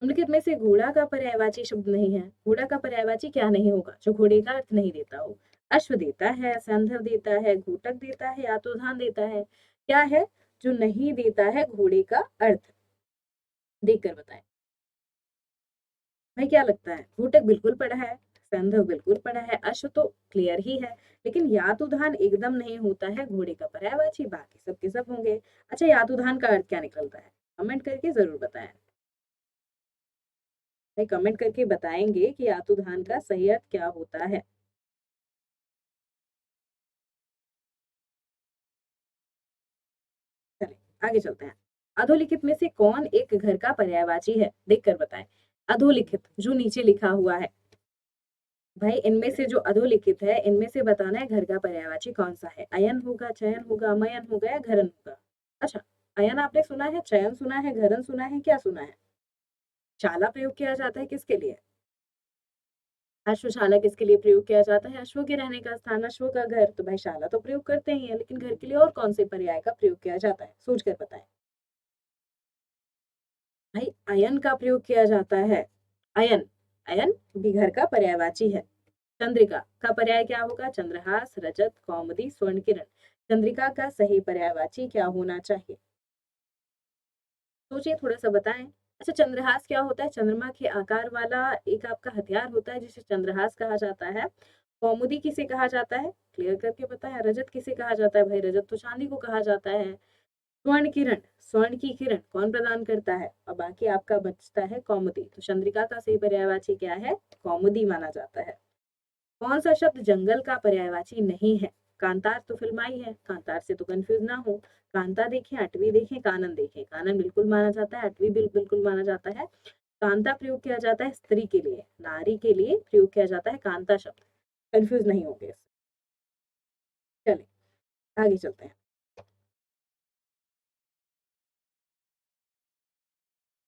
निम्नलिखित में से घोड़ा का पर्यायवाची शब्द नहीं है, घोड़ा का पर्यायवाची क्या नहीं होगा, जो घोड़े का अर्थ नहीं देता हो। अश्व देता है, संदर्भ देता है, घोटक देता है, यातोधान देता है, क्या है जो नहीं देता है घोड़े का अर्थ, देखकर बताएं। भाई क्या लगता है, घोटक बिल्कुल पढ़ा है, संदर्भ बिल्कुल पढ़ा है, अश्व तो क्लियर ही है, लेकिन यातुधान एकदम नहीं होता है घोड़े का पर्यायवाची, बाकी सब के सब होंगे। अच्छा, यातुधान का अर्थ क्या निकलता है, कमेंट करके जरूर बताएं। भाई कमेंट करके बताएंगे कि यातुधान का सही अर्थ क्या होता है। चलिए आगे चलते हैं। अधोलिखित में से कौन एक घर का पर्यायवाची है, देखकर बताएं। अधोलिखित जो नीचे लिखा हुआ है, भाई इनमें से जो अधोलिखित है, इनमें से बताना है घर का पर्यायवाची कौन सा है, अयन होगा, चयन होगा, मयन होगा या घरन होगा। अच्छा, अयन आपने सुना है, चयन सुना है, घरन सुना है, क्या सुना है। शाला प्रयोग किया जाता है किसके लिए, अश्वशाला किसके लिए प्रयोग किया जाता है, अश्व के रहने का स्थान, अश्व का घर, तो भाई शाला तो प्रयोग करते ही है, लेकिन घर के लिए और कौन से पर्याय का प्रयोग किया जाता है, सोच कर बताएं। भाई अयन का प्रयोग किया जाता है, अयन, अयन भी घर का पर्यायवाची है। चंद्रिका का पर्याय क्या होगा, चंद्रहास, रजत, कौमुदी, स्वर्ण किरण, चंद्रिका का सही पर्यायवाची क्या होना चाहिए, सोचिए थोड़ा सा बताएं। अच्छा, चंद्रहास क्या होता है, चंद्रमा के आकार वाला एक आपका हथियार होता है जिसे चंद्रहास कहा जाता है। कौमुदी किसे कहा जाता है, क्लियर करके बताएं। रजत किसे कहा जाता है, भाई रजत तो चांदी को कहा जाता है। स्वर्ण किरण, स्वर्ण की किरण कौन प्रदान करता है, और बाकी आपका बचता है कौमुदी, तो चंद्रिका का सही पर्यायवाची क्या है, कौमुदी माना जाता है। कौन सा शब्द जंगल का पर्यायवाची नहीं है, कांतार तो फिल्म आई है, कांतार से तो कंफ्यूज ना हो। कांता देखें, अटवी देखें, कानन देखें, कानन बिल्कुल माना जाता है, अटवी बिल्कुल माना जाता है। कांता प्रयोग किया जाता है स्त्री के लिए, नारी के लिए प्रयोग किया जाता है कांता शब्द, कंफ्यूज नहीं होंगे इससे। चलिए आगे चलते हैं।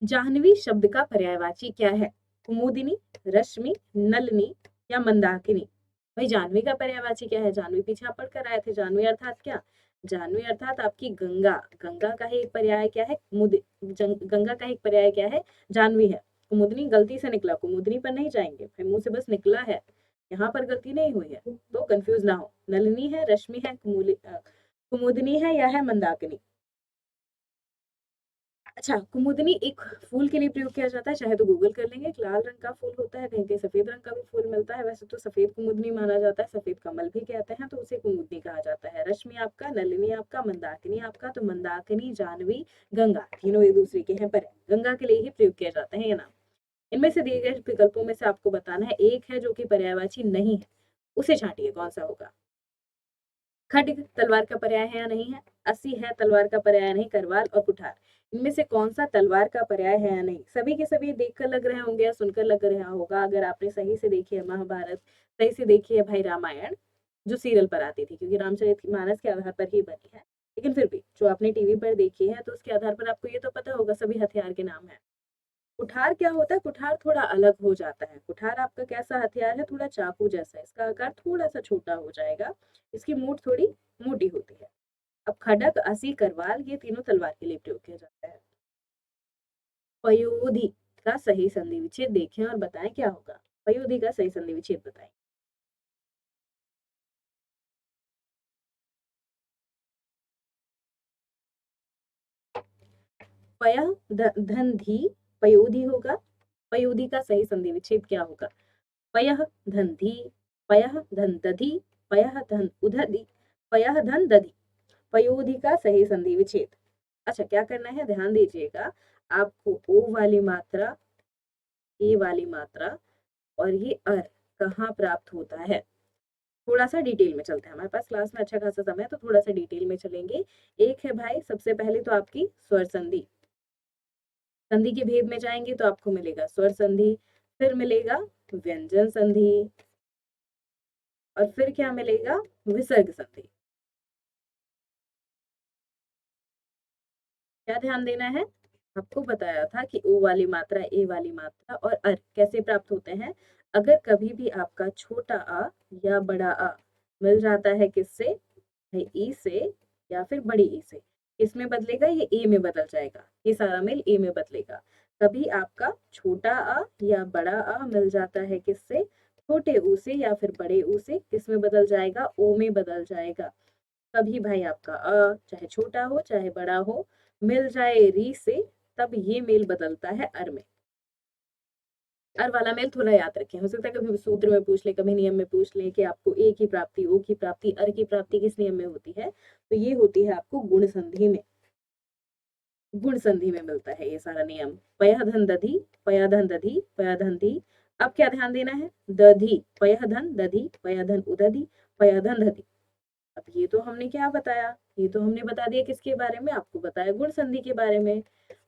जाह्नवी शब्द का पर्यायवाची क्या है, कुमुदिनी, रश्मि, नलिनी या मंदाकिनी। भाई जाह्नवी का पर्यायवाची क्या है, जाह्नवी पीछे आप पढ़ कर आए थे, जाह्नवी अर्थात क्या, जाह्नवी अर्थात आपकी गंगा, गंगा का ही एक पर्याय क्या है, गंगा का एक पर्याय क्या है, जाह्नवी है। कुमुदनी गलती से निकला, कुमुदनी पर नहीं जाएंगे, भाई मुंह से बस निकला है, यहाँ पर गलती नहीं हुई है, तो कंफ्यूज ना हो। नलिनी है, रश्मि है, कुमुदनी है या है मंदाकिनी। अच्छा, कुमुदनी एक फूल के लिए प्रयोग किया जाता है, चाहे तो गूगल कर लेंगे, एक लाल रंग का फूल होता है, कहीं कहीं सफेद रंग का भी फूल मिलता है, वैसे तो सफेद कुमुदनी माना जाता है, सफेद कमल भी कहते हैं, तो उसे कुमुदनी कहा जाता है। रश्मि आपका, नलिनी आपका, मंदाकिनी आपका, तो मंदाकिनी, जाह्नवी, गंगा, तीनों एक दूसरे के हैं, पर गंगा के लिए ही प्रयोग किया जाता है ये नाम। इनमें से दिए गए विकल्पों में से आपको बताना है, एक है जो कि पर्यायवाची नहीं है, उसे छांटिए कौन सा होगा। खड्ग तलवार का पर्याय है या नहीं है, अस्सी है तलवार का पर्याय नहीं, करवाल और कुठार, इनमें से कौन सा तलवार का पर्याय है या नहीं, सभी के सभी देखकर लग रहे होंगे या सुनकर लग रहा होगा, अगर आपने सही से देखी है महाभारत, सही से देखी है भाई रामायण, जो सीरियल पर आती थी, क्योंकि रामचरितमानस के आधार पर ही बनी है, लेकिन फिर भी जो आपने टीवी पर देखी है तो उसके आधार पर आपको ये तो पता होगा सभी हथियार के नाम है। कुठार क्या होता है, कुठार थोड़ा अलग हो जाता है, कुठार आपका कैसा हथियार है, थोड़ा चाकू जैसा, इसका आकार थोड़ा सा छोटा हो जाएगा, इसकी मूठ थोड़ी मोटी होती है। अब खड्ग, असी, करवाल, ये तीनों तलवार के लिए प्रयोग किया जाता है। पयोधि का सही संधि विच्छेद देखें और बताएं क्या होगा। पयोधि का सही संधि विच्छेद बताएं। पय धन धी पयोधि होगा। पयोधि का सही संधि विच्छेद क्या होगा। पयः धन धी, पयः धन दधि, पयः धन उदधि, पयः धन दधि। पयोधि का सही संधि विच्छेद। अच्छा क्या करना है, ध्यान दीजिएगा। आपको ओ वाली मात्रा, ए वाली मात्रा और ये अर कहाँ प्राप्त होता है, थोड़ा सा डिटेल में चलते हैं। हमारे पास क्लास में अच्छा खासा समय है तो थोड़ा सा डिटेल में चलेंगे। एक है भाई, सबसे पहले तो आपकी स्वर संधि। संधि के भेद में जाएंगे तो आपको मिलेगा स्वर संधि, फिर मिलेगा व्यंजन संधि, और फिर क्या मिलेगा, विसर्ग संधि। क्या ध्यान देना है, आपको बताया था कि ओ वाली मात्रा, ए वाली मात्रा और अर कैसे प्राप्त होते हैं। अगर कभी भी आपका छोटा आ या बड़ा आ मिल जाता है किससे, है ई से या फिर बड़ी ई से, किसमें बदलेगा, ये ए में बदल जाएगा, ये सारा मेल ए में बदलेगा। कभी आपका छोटा आ या बड़ा आ मिल जाता है किससे, छोटे ऊ से या फिर बड़े ऊ से, किसमें बदल जाएगा, ओ में बदल जाएगा। कभी भाई आपका अ चाहे छोटा हो चाहे बड़ा हो मिल जाए री से, तब ये मेल बदलता है अर में। अर वाला मेल थोड़ा याद रखें, हो सकता है कभी सूत्र में पूछ ले, कभी नियम में पूछ ले कि आपको ए की प्राप्ति, ओ की प्राप्ति, अर की प्राप्ति किस नियम में होती है, तो ये होती है आपको गुण संधि में। गुण संधि में मिलता है ये सारा नियम। पयः धन दधि, पया धन दधि, पया धन धी। अब क्या ध्यान देना है, दधि, पयः धन दधि, पया धन उदधि, पया धन दधि। अब ये तो हमने क्या बताया, ये तो हमने बता दिया किसके बारे में, आपको बताया गुण संधि के बारे में।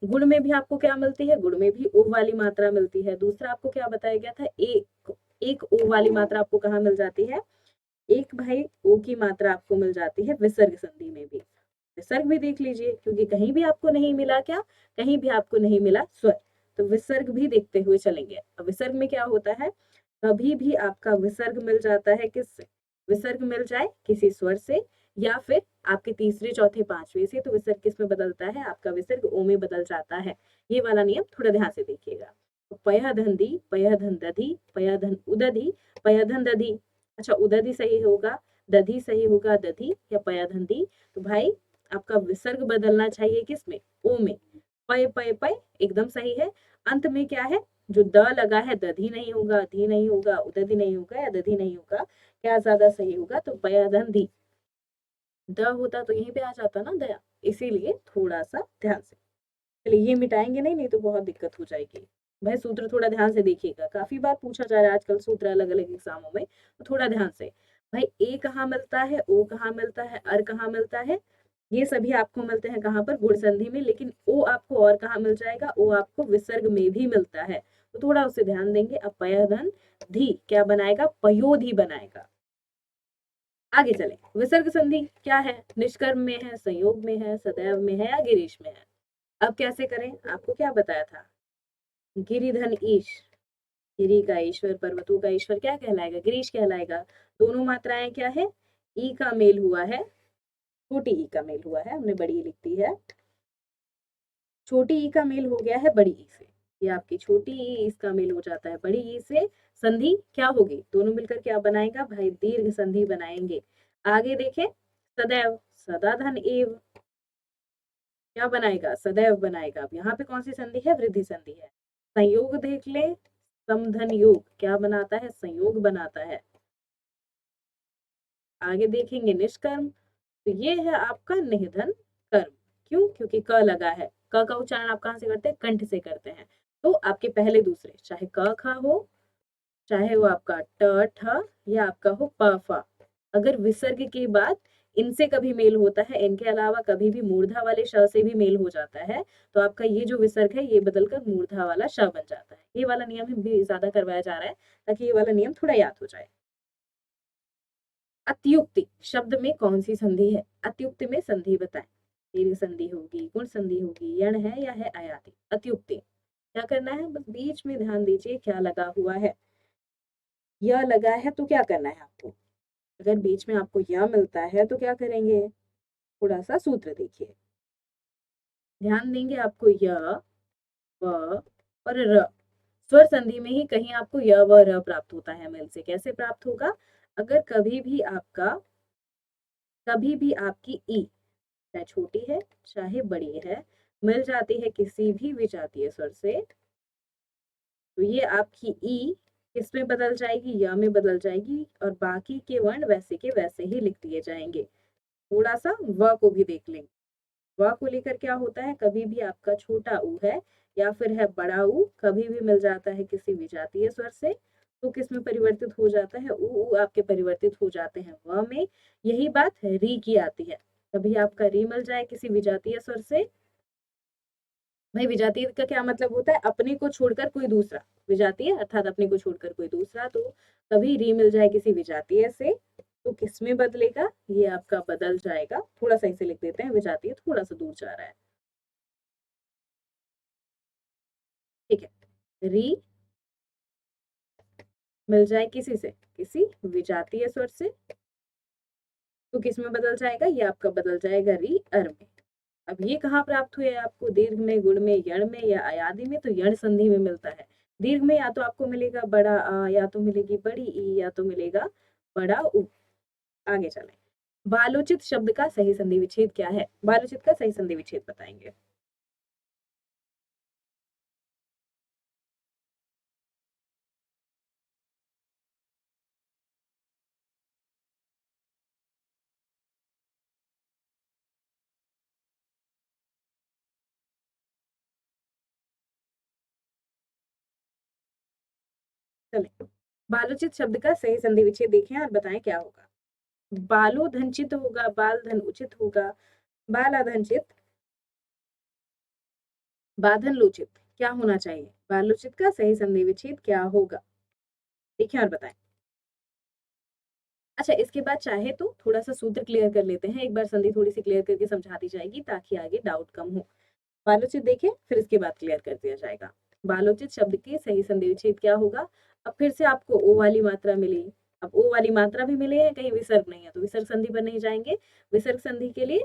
गुण में भी आपको क्या मिलती है, गुण में भी ओ वाली मात्रा मिलती है। दूसरा आपको क्या बताया गया था, एक एक ओ वाली मात्रा आपको कहाँ मिल जाती है, एक भाई ओ की मात्रा आपको मिल जाती है विसर्ग संधि में भी। विसर्ग भी देख लीजिए, क्योंकि कहीं भी आपको नहीं मिला क्या, कहीं भी आपको नहीं मिला स्वर, तो विसर्ग भी देखते हुए चलेंगे। अब विसर्ग में क्या होता है, कभी भी आपका विसर्ग मिल जाता है किससे, विसर्ग मिल जाए किसी स्वर से या फिर आपके तीसरे चौथे पांचवे से, तो विसर्ग किस में बदलता है, आपका विसर्ग ओ में बदल जाता है। ये वाला नियम थोड़ा ध्यान से देखिएगा। तो पयः धन दी, पयः धन दधि, पयः धन उदधि, पयः धन दधि। अच्छा उदधि सही होगा, दधि सही होगा, दधि या पयः धन दी। तो भाई आपका विसर्ग बदलना चाहिए किसमें, ओ में। पय पय पय एकदम सही है। अंत में क्या है, जो द लगा है, दधि नहीं होगा, धी नहीं होगा, उदधि नहीं होगा या दधि नहीं होगा, क्या ज्यादा सही होगा, तो पयाधन धी। द होता तो यहीं पे आ जाता ना दया, इसीलिए थोड़ा सा ध्यान से। चलिए ये मिटाएंगे नहीं, नहीं तो बहुत दिक्कत हो जाएगी। भाई सूत्र थोड़ा ध्यान से देखिएगा, काफी बार पूछा जा रहा है आजकल सूत्र अलग अलग एग्जामों में, तो थोड़ा ध्यान से। भाई ए कहाँ मिलता है, ओ कहाँ मिलता है, अर कहाँ मिलता है, ये सभी आपको मिलते हैं कहाँ पर, गुण संधि में। लेकिन ओ आपको और कहाँ मिल जाएगा, ओ आपको विसर्ग में भी मिलता है, तो थोड़ा उसे ध्यान देंगे। अब पयधन धी क्या बनाएगा, पयोधि बनाएगा। आगे चले, विसर्ग संधि क्या है, निष्कर्म में है, संयोग में है, सदैव में है या गिरीश में है। अब कैसे करें, आपको क्या बताया था, गिरिधन ईश, गिरी का ईश्वर, पर्वतों का ईश्वर क्या कहलाएगा, गिरीश कहलाएगा। दोनों मात्राएं क्या है, ई का मेल हुआ है, छोटी ई का मेल हुआ है, हमने बड़ी ई लिख दी है, छोटी ई का मेल हो गया है बड़ी ई से, ये आपकी छोटी ई, इसका मेल हो जाता है बड़ी ई से। संधि क्या होगी, दोनों मिलकर क्या बनाएगा भाई, दीर्घ संधि बनाएंगे। आगे देखें, सदैव, सदा धन एव क्या बनाएगा, सदैव बनाएगा। अब यहाँ पे कौन सी संधि है, वृद्धि संधि है। संयोग देख ले, समधन योग क्या बनाता है, संयोग बनाता है। आगे देखेंगे निष्कर्म, तो ये है आपका निधन कर्म। क्यों, क्योंकि क लगा है, क का उच्चारण आप कहाँ से करते हैं, कंठ से करते हैं। तो आपके पहले दूसरे, चाहे क ख हो, चाहे वो आपका ट ठ या आपका हो प फ, अगर विसर्ग के बाद इनसे कभी मेल होता है, इनके अलावा कभी भी मूर्धा वाले श से भी मेल हो जाता है, तो आपका ये जो विसर्ग है ये बदलकर मूर्धा वाला श बन जाता है। ये वाला नियम भी ज्यादा करवाया जा रहा है ताकि ये वाला नियम थोड़ा याद हो जाए। अत्युक्ति शब्द में कौन सी संधि है, अत्युक्ति में संधि बताएं। दीर्घ संधि होगी, गुण संधि होगी, यण है या है अयाति। अत्युक्ति क्या करना है, बस बीच में ध्यान दीजिए क्या लगा हुआ है, यह लगा है तो क्या करना है आपको, अगर बीच में आपको यह मिलता है तो क्या करेंगे, थोड़ा सा सूत्र देखिए, ध्यान देंगे आपको य, व और र, स्वर संधि में ही कहीं आपको य व र प्राप्त होता है मिल से। कैसे प्राप्त होगा? अगर कभी भी आपकी ई चाहे छोटी है चाहे बड़ी है मिल जाती है किसी भी विजातीय स्वर से, तो ये आपकी ई किस में बदल जाएगी? य में बदल जाएगी और बाकी के वर्ण वैसे के वैसे ही लिख दिए जाएंगे। थोड़ा सा व को भी देख लेंगे। व को लेकर क्या होता है? कभी भी आपका छोटा ऊ है या फिर है बड़ा ऊ, कभी भी मिल जाता है किसी विजातीय स्वर से, तो किस में परिवर्तित हो जाता है? ऊ आपके परिवर्तित हो जाते हैं व में। यही बात री की आती है। कभी आपका री मिल जाए किसी विजातीय स्वर से, भाई विजातीय का क्या मतलब होता है? अपने को छोड़कर कोई दूसरा, विजातीय अर्थात अपने को छोड़कर कोई दूसरा। तो कभी री मिल जाए किसी विजातीय से तो किस में बदलेगा? ये आपका बदल जाएगा, थोड़ा सा इसे लिख देते हैं, विजातीय थोड़ा सा दूर जा रहा है, ठीक है। री मिल जाए किसी से, किसी विजातीय स्वर से, तो किस में बदल जाएगा? ये आपका बदल जाएगा री अर में। अब ये कहाँ प्राप्त हुए आपको? दीर्घ में, गुण में, यण में या अयादि में? तो यण संधि में मिलता है। दीर्घ में या तो आपको मिलेगा बड़ा आ, या तो मिलेगी बड़ी ई, या तो मिलेगा बड़ा उ। आगे चले, बालोचित शब्द का सही संधि विच्छेद क्या है? बालोचित का सही संधि विच्छेद बताएंगे। चले, बालोचित शब्द का सही संधि विच्छेद देखें और बताएं क्या होगा। बालो धनचित होगा, बाल धन उचित होगा, बालाधनचित, बाधन लोचित, क्या होना चाहिए? बालोचित का सही संधि विच्छेद क्या होगा? देखिए और बताएं। अच्छा, इसके बाद चाहे तो थोड़ा सा सूत्र क्लियर कर लेते हैं, एक बार संधि थोड़ी सी क्लियर करके समझा दी जाएगी ताकि आगे डाउट कम हो। बालोचित देखें, फिर इसके बाद क्लियर कर दिया जाएगा। बालोचित शब्द के सही संधि विच्छेद क्या होगा? अब फिर से आपको ओ वाली मात्रा मिली, अब ओ वाली मात्रा भी मिली है, कहीं विसर्ग नहीं है तो विसर्ग संधि पर नहीं जाएंगे। विसर्ग संधि के लिए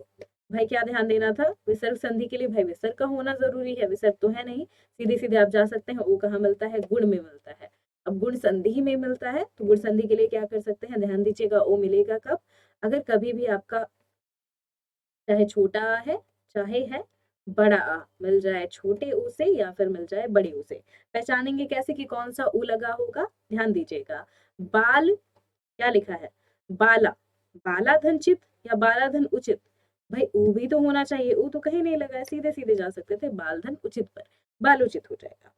भाई क्या ध्यान देना था? विसर्ग संधि के लिए भाई विसर्ग का होना जरूरी है, विसर्ग तो है नहीं, सीधे सीधे आप जा सकते हैं। ओ कहाँ मिलता है? गुण में मिलता है। अब गुण संधि में मिलता है तो गुण संधि के लिए क्या कर सकते हैं? ध्यान दीजिएगा, ओ मिलेगा कब? अगर कभी भी आपका चाहे छोटा आ है चाहे है बड़ा आ मिल जाए छोटे ऊ से या फिर मिल जाए बड़े ऊ से। पहचानेंगे कैसे कि कौन सा ऊ लगा होगा? ध्यान दीजिएगा, बाल क्या लिखा है? बाला, बाला धनचित या बाला धन उचित? भाई ऊ भी तो होना चाहिए, ऊ तो कहीं नहीं लगा है, सीधे सीधे जा सकते थे बाल धन उचित पर, बाल उचित हो जाएगा।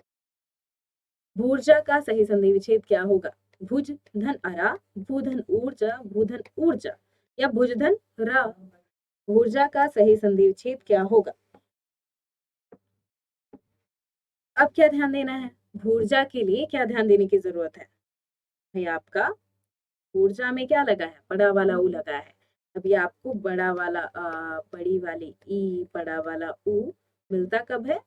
भूर्जा का सही संधि विच्छेद क्या होगा? भुज धन अरा, भूधन ऊर्जा, भूधन ऊर्जा या भुजधन रा? ऊर्जा का सही संधि विच्छेद क्या होगा? अब क्या ध्यान देना है? ऊर्जा के लिए क्या ध्यान देने की जरूरत है? भाई आपका ऊर्जा में क्या लगा है? बड़ा वाला ऊ लगा है। अभी आपको बड़ा वाला बड़ी वाली ई, बड़ा वाला ऊ मिलता कब है?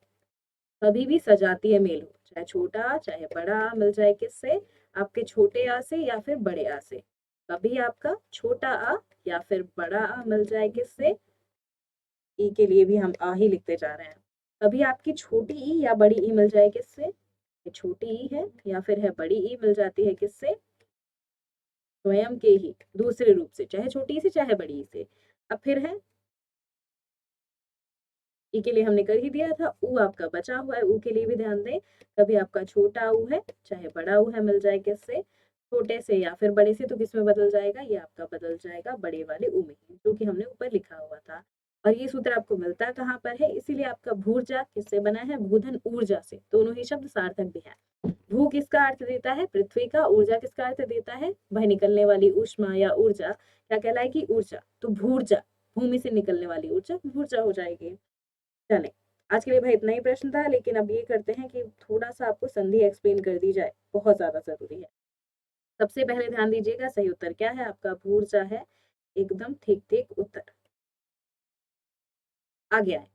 कभी भी सजातीय मेल हो, चाहे छोटा चाहे बड़ा आ मिल जाए किससे? आपके छोटे आ से या फिर बड़े आ से। कभी आपका छोटा आ या फिर बड़ा आ मिल जाए किससे? ई के लिए भी हम आ ही लिखते जा रहे हैं। कभी आपकी छोटी ई या बड़ी ई मिल जाए किससे? ये छोटी ई है या फिर है बड़ी ई मिल जाती है किससे? स्वयं के ही दूसरे रूप से, चाहे छोटी ई से चाहे बड़ी ई से। अब फिर है ई के लिए हमने कर ही दिया था, ऊ आपका बचा हुआ है, ऊ के लिए भी ध्यान दें। कभी आपका छोटा ऊ है चाहे बड़ा ऊ है मिल जाए किससे? छोटे से या फिर बड़े से, तो किस में बदल जाएगा? ये आपका बदल जाएगा बड़े वाले ऊ में, जो कि हमने ऊपर लिखा हुआ था। और ये सूत्र आपको मिलता कहाँ पर है? इसीलिए आपका भूर्जा किससे बना है? भूधन ऊर्जा से। दोनों ही शब्द सार्थक भी है। भू किसका अर्थ देता है? पृथ्वी का। ऊर्जा किसका अर्थ देता है? भाई निकलने वाली ऊष्मा या ऊर्जा क्या कहलाएगी? ऊर्जा। तो भूर्जा, भूमि से निकलने वाली ऊर्जा भूर्जा हो जाएगी। चले, आज के लिए भाई इतना ही प्रश्न था, लेकिन अब ये करते हैं कि थोड़ा सा आपको संधि एक्सप्लेन कर दी जाए, बहुत ज्यादा जरूरी है। सबसे पहले ध्यान दीजिएगा, सही उत्तर क्या है आपका? भूर्जा है, एकदम ठीक ठीक उत्तर आ गया है।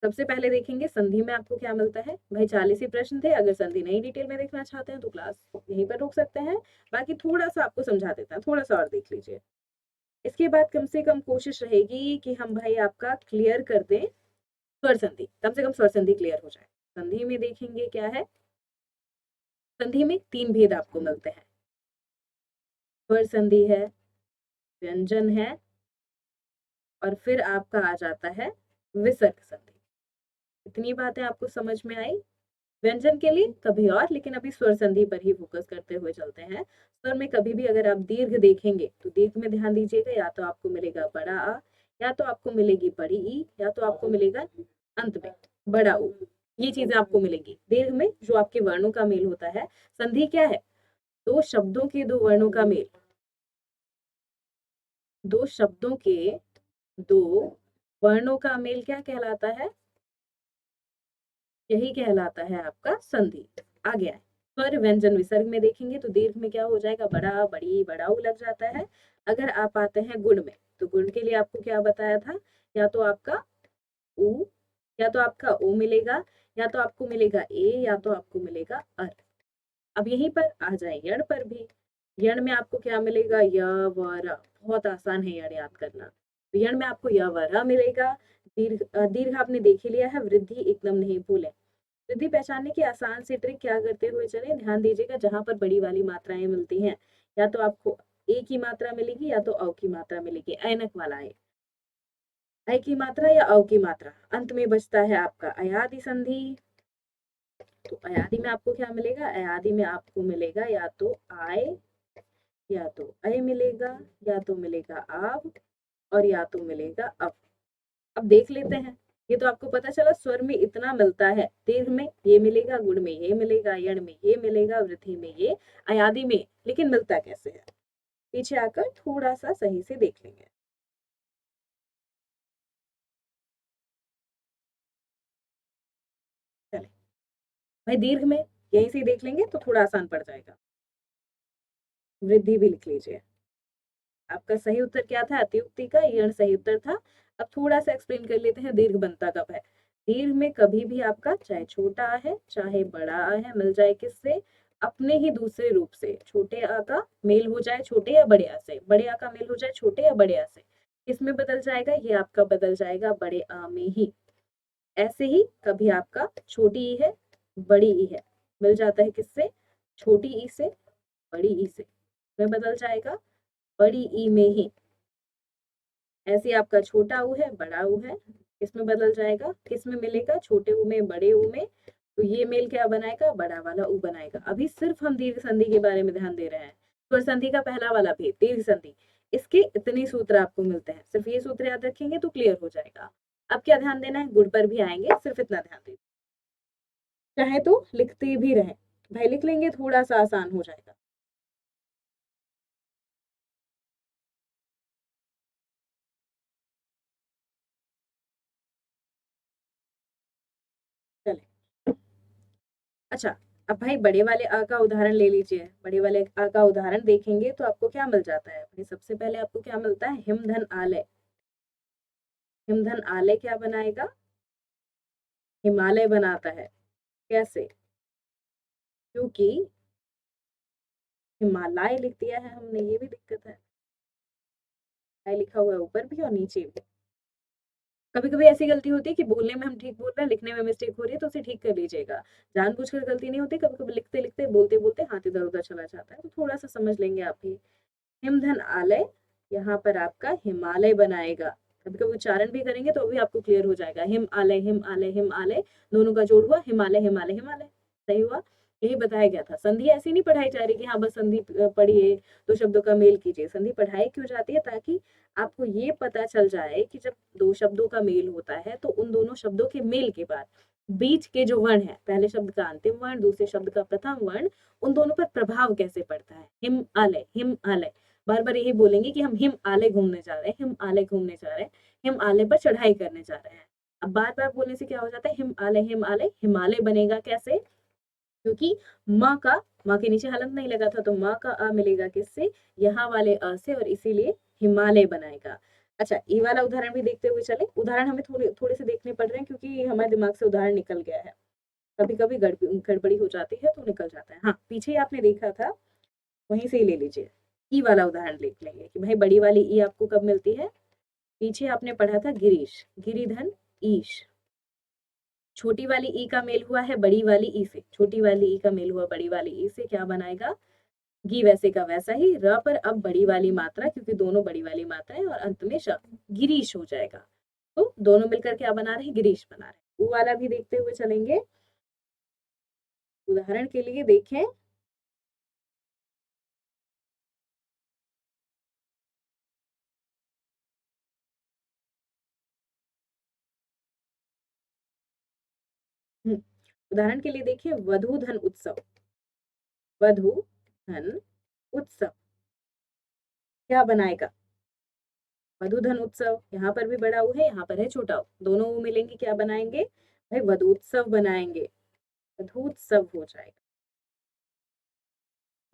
सबसे पहले देखेंगे संधि में आपको क्या मिलता है। भाई 40 ही प्रश्न थे, अगर संधि नई डिटेल में देखना चाहते हैं तो क्लास यहीं पर रोक सकते हैं, बाकी थोड़ा सा आपको समझा देता है, थोड़ा सा और देख लीजिए। इसके बाद कम से कम कोशिश रहेगी कि हम भाई आपका क्लियर कर दें स्वर संधि, कम से कम स्वर संधि क्लियर हो जाए। संधि में देखेंगे क्या है, संधि में 3 भेद आपको मिलते हैं, स्वर संधि है, व्यंजन है, और फिर आपका आ जाता है विसर्ग संधि। इतनी बातें आपको समझ में आई। व्यंजन के लिए कभी और, लेकिन अभी स्वर संधि पर ही फोकस करते हुए चलते हैं। स्वर में कभी भी अगर आप दीर्घ देखेंगे तो दीर्घ में ध्यान दीजिएगा, या तो आपको मिलेगा बड़ा आ, या तो आपको मिलेगी बड़ी ई, या तो आपको मिलेगा अंत में बड़ा ऊ। ये चीजें आपको मिलेंगी दीर्घ में, जो आपके वर्णों का मेल होता है। संधि क्या है, दो शब्दों के दो वर्णों का मेल, दो शब्दों के दो वर्णों का मेल क्या कहलाता है, यही कहलाता है आपका संधि। आ गया है। स्वर व्यंजन विसर्ग में देखेंगे तो दीर्घ में क्या हो जाएगा, बड़ा बड़ी बड़ा ऊ लग जाता है। अगर आप आते हैं गुण में, तो गुण के लिए आपको क्या बताया था, या तो आपका ऊ, या तो आपका ओ मिलेगा, या तो आपको मिलेगा ए, या तो आपको मिलेगा अर। अब यहीं पर आ जाए यण पर भी। यण में आपको क्या मिलेगा, य व र। बहुत आसान है यण याद करना। तो यण में आपको य व र मिलेगा। दीर्घ आपने देख ही लिया है, वृद्धि एकदम नहीं भूले। वृद्धि पहचानने की आसान सी ट्रिक क्या करते हुए चले, ध्यान दीजिएगा, जहां पर बड़ी वाली मात्राएं मिलती हैं, या तो आपको ए की मात्रा मिलेगी, या तो औ की मात्रा मिलेगी, ऐनक वाला है। ऐ की मात्रा या औ की मात्रा, अंत में बचता है आपका अयादि संधि। तो अयादि में आपको क्या मिलेगा, अयादि में आपको मिलेगा या तो आय, या तो अय मिलेगा, या तो मिलेगा आव, और या तो मिलेगा अब। अब देख लेते हैं। ये तो आपको पता चला स्वर में इतना मिलता है, दीर्घ में ये मिलेगा, गुण में ये मिलेगा, यण में ये मिलेगा, वृद्धि में ये, अयादि में, लेकिन मिलता कैसे है, पीछे आकर थोड़ा सा सही से देख लेंगे। चले भाई, दीर्घ में यहीं से देख लेंगे तो थोड़ा आसान पड़ जाएगा। वृद्धि भी लिख लीजिए। आपका सही उत्तर क्या था, अतियुक्ति का यण सही उत्तर था। अब थोड़ा सा एक्सप्लेन कर लेते हैं दीर्घ बनता कब है। दीर्घ में कभी भी आपका चाहे छोटा आ है चाहे बड़ा आ है, मिल जाए किससे, अपने ही दूसरे रूप से। छोटे आ का मेल हो जाए छोटे या बड़े आ से, बड़े आ का मेल हो जाए छोटे या बड़े आ से, किसमें बदल जाएगा, ये आपका बदल जाएगा बड़े आ में ही। ऐसे ही कभी आपका छोटी ई है बड़ी ई है, मिल जाता है किससे, छोटी ई से बड़ी ई से, में बदल जाएगा बड़ी ई में ही। ऐसे आपका छोटा ऊ है बड़ा ऊ है, किसमें बदल जाएगा, किसमें मिलेगा, छोटे ऊ में बड़े ऊ में। तो ये मेल क्या बनाएगा, बड़ा वाला ऊ बनाएगा। अभी सिर्फ हम दीर्घ संधि के बारे में ध्यान दे रहे हैं। स्वर संधि का पहला वाला भेद दीर्घ संधि, इसके इतने सूत्र आपको मिलते हैं, सिर्फ ये सूत्र याद रखेंगे तो क्लियर हो जाएगा। अब क्या ध्यान देना है, गुण पर भी आएंगे, सिर्फ इतना ध्यान देना, चाहे तो लिखते भी रहें भाई, लिख लेंगे थोड़ा सा आसान हो जाएगा। चले, अच्छा, अब भाई बड़े वाले आ का उदाहरण ले लीजिए। बड़े वाले आ का उदाहरण देखेंगे तो आपको क्या मिल जाता है भाई, सबसे पहले आपको क्या मिलता है, हिमधन आलय। हिमधन आलय क्या बनाएगा, हिमालय बनाता है। कैसे, क्योंकि हिमालय लिख दिया है हमने, ये भी दिक्कत है, लिखा हुआ है ऊपर भी और नीचे भी। कभी कभी ऐसी गलती होती है कि बोलने में हम ठीक बोल रहे हैं, लिखने में मिस्टेक हो रही है, तो उसे ठीक कर लीजिएगा। जानबूझकर गलती नहीं होती, कभी कभी लिखते लिखते बोलते बोलते हाथ इधर उधर चला जाता है, तो थोड़ा सा समझ लेंगे आप भी। हिमधन आलय, यहाँ पर आपका हिमालय बनाएगा। कभी कभी उच्चारण भी करेंगे तो भी आपको क्लियर हो जाएगा, हिम आलय हिम आलय हिम आलय, दोनों का जोड़ हुआ हिमालय हिमालय हिमालय। सही हुआ, यही बताया गया था। संधि ऐसी नहीं पढ़ाई जा रही कि हाँ बस संधि पढ़िए तो शब्दों का मेल कीजिए। संधि पढ़ाई क्यों जाती है, ताकि आपको ये पता चल जाए कि जब दो शब्दों का मेल होता है तो उन दोनों शब्दों के मेल के बाद बीच के जो वर्ण है, पहले शब्द का अंतिम वर्ण, दूसरे शब्द का प्रथम वर्ण, उन दोनों पर प्रभाव कैसे पड़ता है। हिम आलय हिम आलय, बार बार यही बोलेंगे कि हम हिम आलय घूमने जा रहे हैं, हिम आलय घूमने जा रहे हैं, हिम आलय पर चढ़ाई करने जा रहे हैं। अब बार बार बोलने से क्या हो जाता है, हिम आलय हिमालय बनेगा। कैसे, क्योंकि माँ के नीचे हलंत नहीं लगा था, तो माँ का आ मिलेगा किससे, यहाँ वाले अ से, और इसीलिए हिमालय बनाएगा। अच्छा, ये वाला उदाहरण भी देखते हुए चले। उदाहरण हमें थोड़े थोड़े से देखने पड़ रहे हैं क्योंकि हमारे दिमाग से उदाहरण निकल गया है, कभी कभी गड़बड़ी हो जाती है तो निकल जाता है। हाँ, पीछे आपने देखा था, वहीं से ही ले लीजिए। ई वाला उदाहरण देख लेंगे कि भाई बड़ी वाली ई आपको कब मिलती है। पीछे आपने पढ़ा था गिरीश, गिरिधन, ईश। छोटी वाली ई का मेल हुआ है बड़ी वाली ई से, छोटी वाली ई का मेल हुआ बड़ी वाली ई से, क्या बनाएगा, गी वैसे का वैसा ही, र पर अब बड़ी वाली मात्रा, क्योंकि दोनों बड़ी वाली मात्रा है, और अंत में श, गिरीश हो जाएगा। तो दोनों मिलकर क्या बना रहे हैं, गिरीश बना रहे हैं। ऊ वाला भी देखते हुए चलेंगे। उदाहरण के लिए देखें, उदाहरण के लिए देखिए, वधू धन उत्सव, वधू धन उत्सव क्या बनाएगा, वधू धन उत्सव। यहाँ पर भी बड़ा ऊ है, यहाँ पर है छोटा ऊ, दोनों ऊ मिलेंगे क्या बनाएंगे, भाई वधूत्सव बनाएंगे, वधूत्सव हो जाएगा।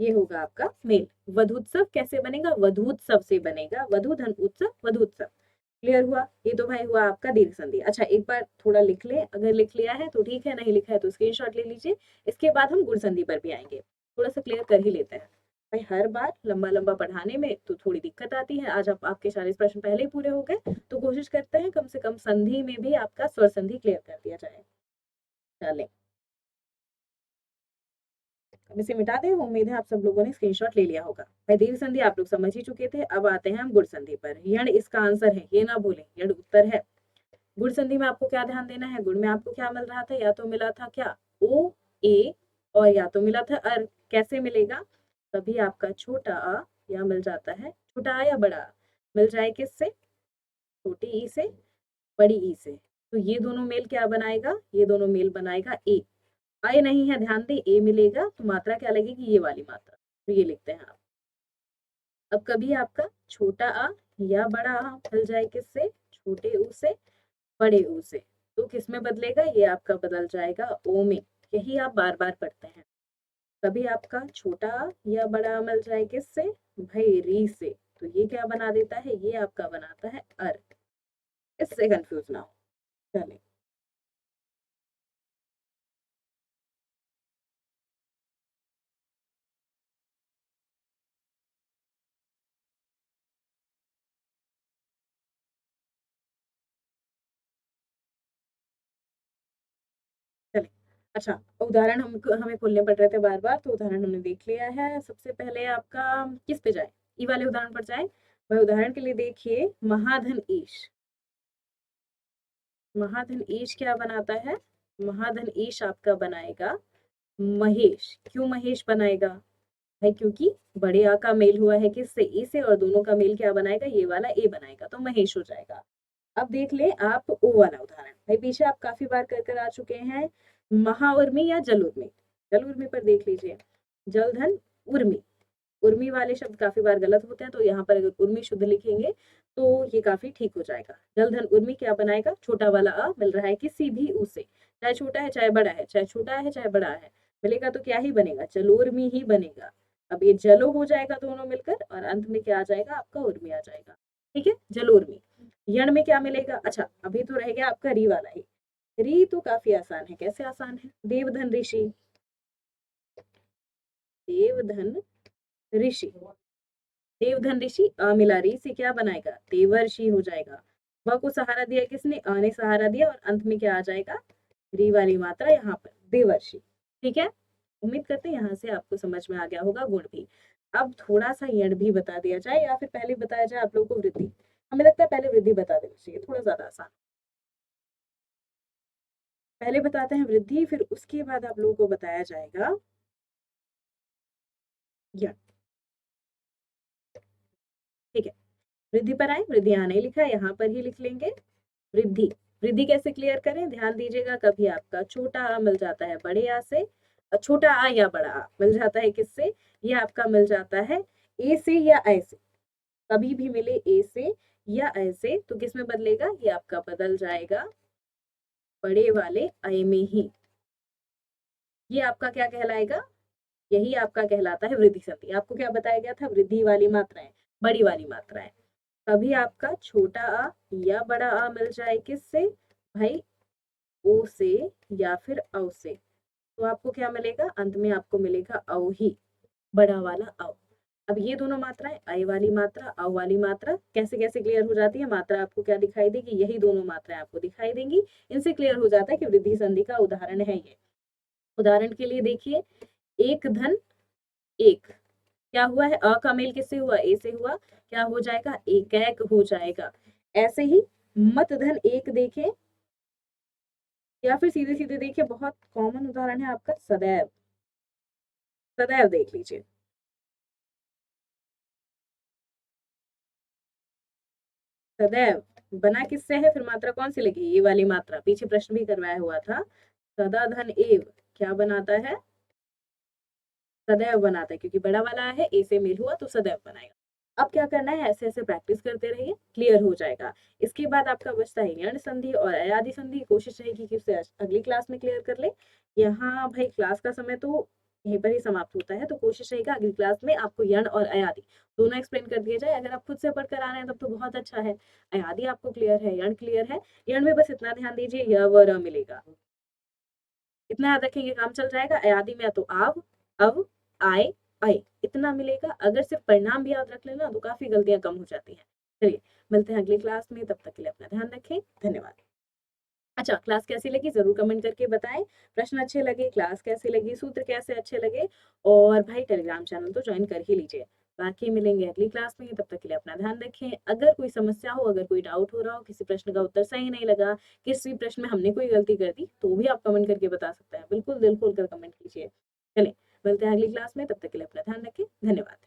ये होगा आपका मेल। वधूत्सव कैसे बनेगा, वधूत्सव से बनेगा, वधू धन उत्सव, वधूत्सव। क्लियर हुआ। ये तो भाई हुआ आपका दीर्घ संधि। अच्छा एक बार थोड़ा लिख ले, अगर लिख लिया है तो ठीक है, नहीं लिखा है तो स्क्रीनशॉट ले लीजिए। इसके बाद हम गुण संधि पर भी आएंगे, थोड़ा सा क्लियर कर ही लेते हैं। भाई हर बार लंबा लंबा पढ़ाने में तो थोड़ी दिक्कत आती है। आज आपके 40 प्रश्न पहले ही पूरे हो गए, तो कोशिश करते हैं कम से कम संधि में भी आपका स्वर संधि क्लियर कर दिया जाए। चलें, अब इसे मिटा दें। उम्मीद है आप सब लोगों ने स्क्रीनशॉट ले लिया होगा। भाई दीर्घ संधि आप लोग समझ ही चुके थे। अब आते हैं हम गुण संधि पर। यण इसका आंसर है, ये ना भूलें, यण उत्तर है। गुण संधि में आपको क्या ध्यान देना है, गुण में आपको क्या मिल रहा था, या तो मिला था क्या ओ ए, और या तो मिला था अर। कैसे मिलेगा, तभी आपका छोटा आ या मिल जाता है, छोटा आ या बड़ा आ मिल जाए किससे, छोटी ई से, बड़ी ई से। तो ये दोनों मेल क्या बनाएगा, ये दोनों मेल बनाएगा ए। आए नहीं है, ध्यान दे, ए मिलेगा तो मात्रा क्या लगेगी, ये वाली मात्रा। तो ये लिखते हैं आप। अब कभी आपका छोटा आ या बड़ा आ मिल जाए किससे, छोटे ऊ से, बड़े ऊ से, तो किस में बदलेगा, ये आपका बदल जाएगा ओ में। यही आप बार बार पढ़ते हैं। कभी आपका छोटा आ या बड़ा आ मिल जाए किससे, भाई री से, तो ये क्या बना देता है, ये आपका बनाता है अर। इससे कंफ्यूज ना हो। चलिए, चलिए। अच्छा, उदाहरण हम हमें खोलने पड़ रहे थे बार बार, तो उदाहरण हमने देख लिया है। सबसे पहले आपका किस पे जाए, ई वाले उदाहरण पर जाए। भाई उदाहरण के लिए देखिए, महाधन ईश, महाधन ईश क्या बनाता है, महाधन ईश आपका बनाएगा महेश। क्यों महेश बनाएगा, भाई क्योंकि बड़े आ का मेल हुआ है किससे, ई से, और दोनों का मेल क्या बनाएगा, ये वाला ए बनाएगा, तो महेश हो जाएगा। अब देख ले आप ओ वाला उदाहरण। भाई पीछे आप काफी बार कर आ चुके हैं, महाउर्मी या जल उर्मी। जल उर्मी पर देख लीजिए, जलधन उर्मी। उर्मी वाले शब्द काफी बार गलत होते हैं, तो यहाँ पर अगर उर्मी शुद्ध लिखेंगे तो ये काफी ठीक हो जाएगा। जलधन उर्मी क्या बनाएगा, छोटा वाला अ मिल रहा है किसी भी ऊ से, चाहे छोटा है चाहे बड़ा है, चाहे छोटा है चाहे बड़ा है, मिलेगा तो क्या ही बनेगा, जलोर्मी ही बनेगा। अब ये जलो हो जाएगा दोनों मिलकर, और अंत में क्या आ जाएगा, आपका उर्मी आ जाएगा। ठीक है, जलोर्मी। यण में क्या मिलेगा, अच्छा अभी तो रह गया आपका री वाला ही। री तो काफी आसान है। कैसे आसान है, देवधन ऋषि, देवधन ऋषि, देवधन ऋषि, अ मिला री से क्या बनाएगा, देवर्षि हो जाएगा। व को सहारा दिया किसने, अ ने सहारा दिया, और अंत में क्या आ जाएगा, री वाली मात्रा यहाँ पर, देवर्षि। ठीक है, उम्मीद करते हैं यहाँ से आपको समझ में आ गया होगा गुण भी। अब थोड़ा सा यण भी बता दिया जाए, या फिर पहले बताया जाए आप लोगों को वृद्धि। हमें लगता है पहले वृद्धि बता देना चाहिए, थोड़ा ज्यादा आसान। पहले बताते हैं वृद्धि, फिर उसके बाद आप लोगों को बताया जाएगा यण। ठीक है, वृद्धि पर आए, वृद्धि यहाँ नहीं लिखा है, यहाँ पर ही लिख लेंगे वृद्धि। वृद्धि कैसे क्लियर करें, ध्यान दीजिएगा। कभी आपका छोटा आ मिल जाता है बड़े आ से, छोटा आ या बड़ा आ मिल जाता है किससे, ये आपका मिल जाता है ए से या ऐ से। कभी भी मिले ए से या ऐ से, तो किस में बदलेगा, ये आपका बदल जाएगा बड़े वाले ऐ में ही। ये आपका क्या कहलाएगा, यही आपका कहलाता है वृद्धि संधि। आपको क्या बताया गया था, वृद्धि वाली मात्राएं, बड़ी वाली मात्राएं। कभी आपका छोटा आ या बड़ा आ मिल जाए किससे, भाई ओ से या फिर औ से, तो आपको क्या मिलेगा, अंत में आपको मिलेगा औ ही, बड़ा वाला औ। अब ये दोनों मात्राएं, अ वाली मात्रा, अ वाली मात्रा, कैसे कैसे क्लियर हो जाती है? मात्रा आपको क्या दिखाई देगी? यही दोनों मात्राएं आपको दिखाई देंगी। इनसे क्लियर हो जाता है कि वृद्धि संधि का उदाहरण है ये। उदाहरण के लिए देखिए, एक धन एक, क्या हुआ है? अ का मेल किससे हुआ? ए से हुआ, क्या हो जाएगा? एकैक हो जाएगा। ऐसे ही मत धन एक देखें, या फिर सीधे सीधे देखिए, बहुत कॉमन उदाहरण है आपका सदैव। सदैव देख लीजिए, सदैव बना किससे है? फिर मात्रा कौन सी लगी? ये वाली मात्रा, पीछे प्रश्न भी करवाया हुआ था। सदा धन एव क्या बनाता है? सदैव बनाता है, क्योंकि बड़ा वाला है, ए से मेल हुआ तो सदैव बनाएगा। अब क्या करना है? ऐसे ऐसे प्रैक्टिस करते रहिए, क्लियर हो जाएगा। इसके बाद आपका बचता है यण संधि और अयादि संधि। कोशिश रहेगी कि उसे अगली क्लास में क्लियर कर ले। यहाँ भाई क्लास का समय तो यहीं पर ही समाप्त होता है, तो कोशिश रहेगा अगली क्लास में आपको यण और अयादि दोनों एक्सप्लेन कर दिया जाए। अगर आप खुद से पढ़कर आ रहे हैं तब तो बहुत अच्छा है। अयादि आपको क्लियर है, यण क्लियर है। यण में बस इतना ध्यान दीजिए, य व र मिलेगा, इतना याद रखेंगे, काम चल जाएगा। अयादि में या तो आव, अव, आए, अय, इतना मिलेगा। अगर सिर्फ परिणाम भी याद रख लेना तो काफी गलतियां कम हो जाती हैं। चलिए, मिलते हैं अगली क्लास में, तब तक के लिए अपना ध्यान रखें। धन्यवाद। अच्छा, क्लास कैसी लगी जरूर कमेंट करके बताएं। प्रश्न अच्छे लगे, क्लास कैसी लगी, सूत्र कैसे अच्छे लगे, और भाई टेलीग्राम चैनल तो ज्वाइन कर ही लीजिए। बाकी मिलेंगे अगली क्लास में, तब तक के लिए अपना ध्यान रखें। अगर कोई समस्या हो, अगर कोई डाउट हो रहा हो, किसी प्रश्न का उत्तर सही नहीं लगा, किसी प्रश्न में हमने कोई गलती कर दी, तो भी आप कमेंट करके बता सकते हैं। बिल्कुल दिल खोल कर कमेंट कीजिए। चलिए, मिलते हैं अगली क्लास में, तब तक के लिए अपना ध्यान रखें। धन्यवाद।